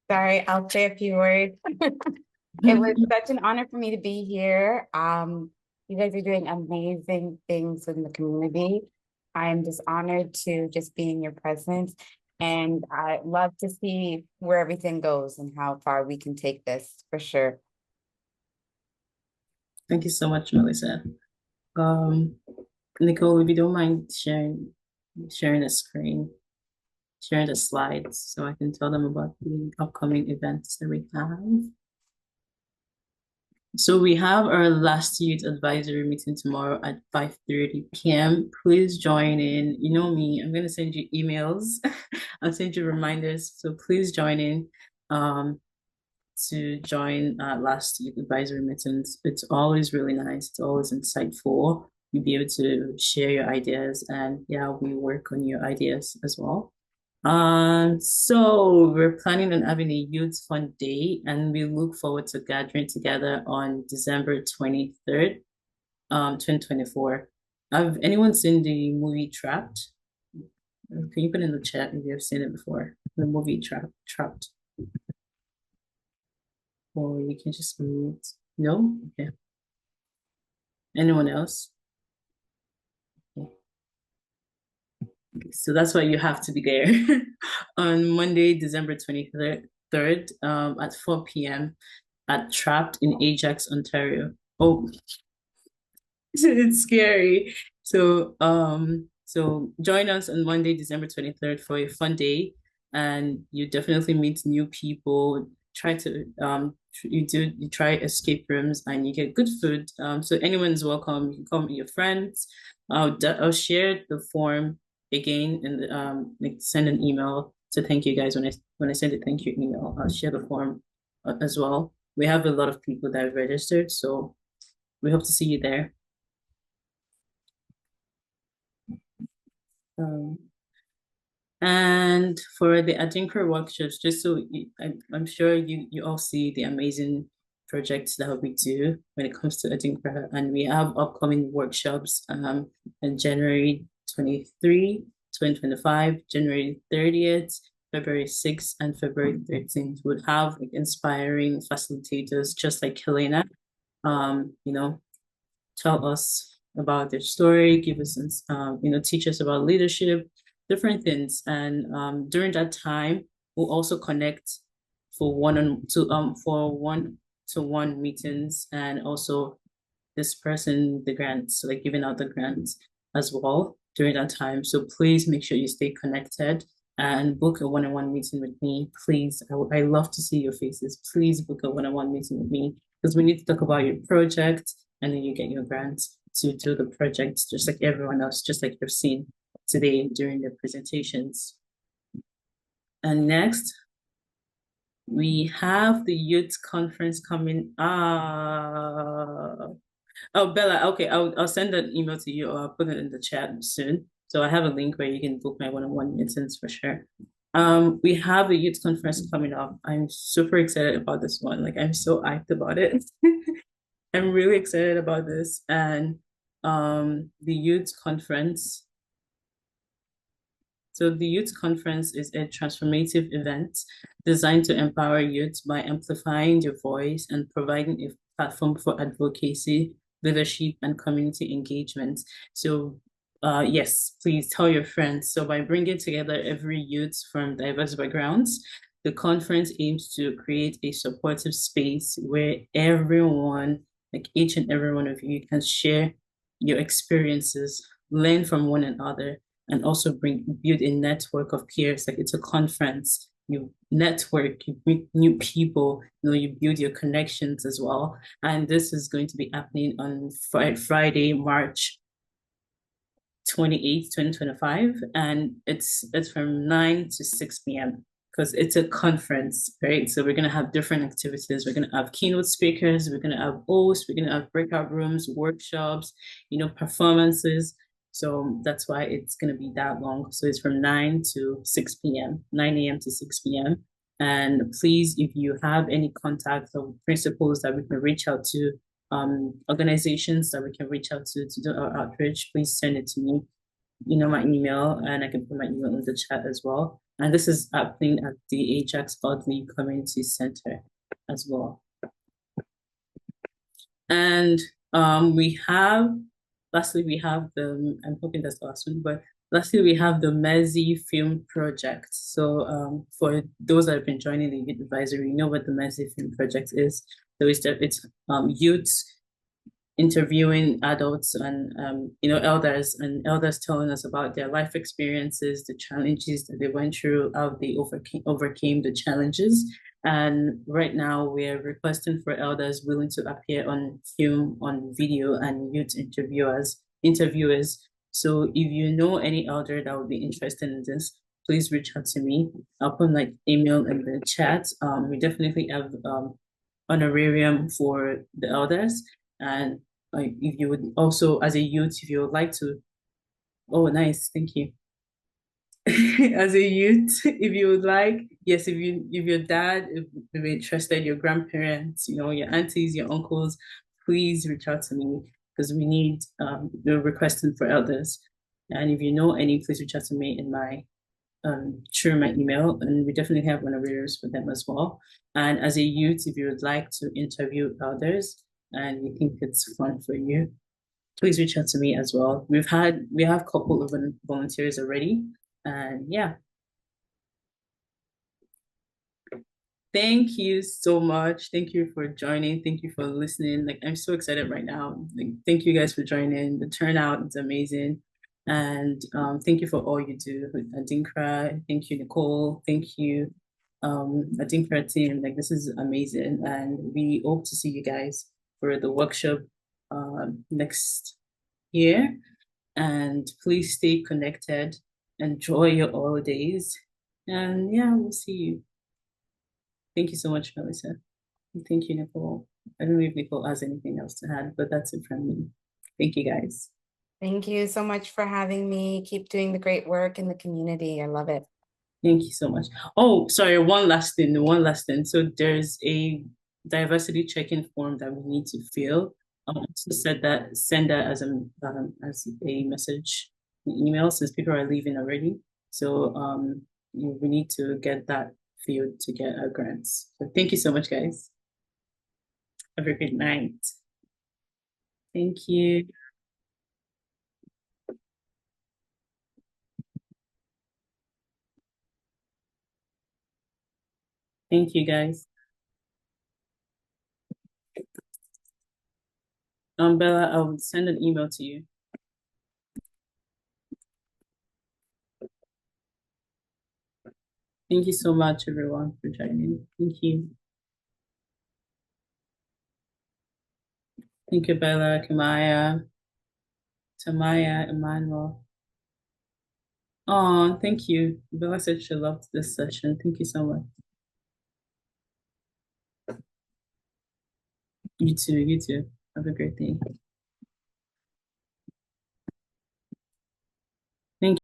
Sorry, I'll say a few words. It was such an honor for me to be here. You guys are doing amazing things in the community. I am just honored to just be in your presence, and I love to see where everything goes and how far we can take this for sure. thank you so much, Melissa. Nicole, if you don't mind sharing the screen, sharing the slides so I can tell them about the upcoming events that we have. So we have our last youth advisory meeting tomorrow at 5:30 p.m. Please join in. You know me, I'm gonna send you emails. I'll send you reminders. So please join in to join last youth advisory meetings. It's always really nice. It's always insightful. You'll be able to share your ideas, and yeah, we work on your ideas as well. So we're planning on having a youth fun day, and we look forward to gathering together on December 23rd, 2024. Have anyone seen the movie Trapped? Can you put in the chat if you have seen it before? The movie Trapped. Or you can just mute. No? Okay. Anyone else? Okay. So that's why you have to be there on Monday, December 23rd, at 4 p.m. at Trapped in Ajax, Ontario. Oh, it's scary. So join us on Monday, December 23rd for a fun day, and you definitely meet new people. You try escape rooms, and you get good food. So anyone's welcome. You can come with your friends. I'll share the form again, and send an email to thank you guys when I send a thank you email. I'll share the form as well. We have a lot of people that have registered, so we hope to see you there. And for the Adinkra workshops, just so I'm sure you all see the amazing projects that we do when it comes to Adinkra, and we have upcoming workshops in January 23, 2025, January 30th, February 6th, and February 13th. We'll have like inspiring facilitators just like Helena, tell us about their story, give us, teach us about leadership, different things. And during that time, we'll also connect for one-to-one meetings, and also dispersing the grants, so like giving out the grants as well during that time. So please make sure you stay connected and book a one-on-one meeting with me, please. I love to see your faces. Please book a one-on-one meeting with me. because we need to talk about your project, and then you get your grant to do the project, just like everyone else, just like you've seen today during the presentations. And next, we have the youth conference coming up. Oh, Bella, okay, I'll send an email to you, or I'll put it in the chat soon. So I have a link where you can book my one-on-one meetings for sure. We have a youth conference coming up. I'm super excited about this one. Like, I'm so hyped about it. I'm really excited about this. And the youth conference. So the youth conference is a transformative event designed to empower youth by amplifying their voice and providing a platform for advocacy, leadership, and community engagement. So yes, please tell your friends. So by bringing together every youth from diverse backgrounds, the conference aims to create a supportive space where everyone, like each and every one of you, can share your experiences, learn from one another, and also build a network of peers. Like, it's a conference, you network, you meet new people, you build your connections as well. And this is going to be happening on Friday, March 28th, 2025, and it's from 9 to 6 p.m. because it's a conference, right? So we're going to have different activities. We're going to have keynote speakers, we're going to have hosts, we're going to have breakout rooms, workshops, performances. So that's why it's going to be that long. So it's from 9 to 6 p.m., 9 a.m. to 6 p.m. And please, if you have any contacts or principals that we can reach out to, organizations that we can reach out to do our outreach, please send it to me. My email, and I can put my email in the chat as well. And this is happening at the Ajax Audley Community Center as well. And lastly, we have I'm hoping that's the last one, but lastly, we have the Mezi Film Project. So for those that have been joining the Youth Advisory, you know what the Mezi Film Project is. So it's youths interviewing adults and elders, and elders telling us about their life experiences, the challenges that they went through, how they overcame the challenges. And right now we're requesting for elders willing to appear on film, on video, and youth interviewers. So if you know any elder that would be interested in this, please reach out to me. I'll put my email in the chat. We definitely have honorarium for the elders. And if you would also, as a youth, if you would like to, oh, nice, thank you. As a youth, if you would like, yes, if your dad, if you're interested, your grandparents, your aunties, your uncles, please reach out to me, because we need, we're requesting for elders. And if you know any, please reach out to me in my through my email, and we definitely have honorariums for them as well. And as a youth, if you would like to interview elders and you think it's fun for you, please reach out to me as well. We have a couple of volunteers already, and yeah. Thank you so much. Thank you for joining. Thank you for listening. Like, I'm so excited right now. Like, thank you guys for joining. The turnout is amazing. And thank you for all you do with Adinkra. Thank you, Nicole. Thank you, Adinkra team. Like, this is amazing. And we hope to see you guys for the workshop next year. And please stay connected. Enjoy your holidays. And yeah, we'll see you. Thank you so much, Melissa. Thank you, Nicole. I don't know if Nicole has anything else to add, but that's it from me. Thank you, guys. Thank you so much for having me. Keep doing the great work in the community. I love it. Thank you so much. Oh, sorry, one last thing. So there's a diversity check-in form that we need to fill. I also send that as a message, an email, since people are leaving already. So we need to get that filled to get our grants. So thank you so much, guys. Have a good night. Thank you. Thank you, guys. Bella, I'll send an email to you. Thank you so much, everyone, for joining. Thank you. Thank you, Bella, Kamaya, Tamaya, Emmanuel. Oh, thank you. Bella said she loved this session. Thank you so much. You too, you too. Have a great day.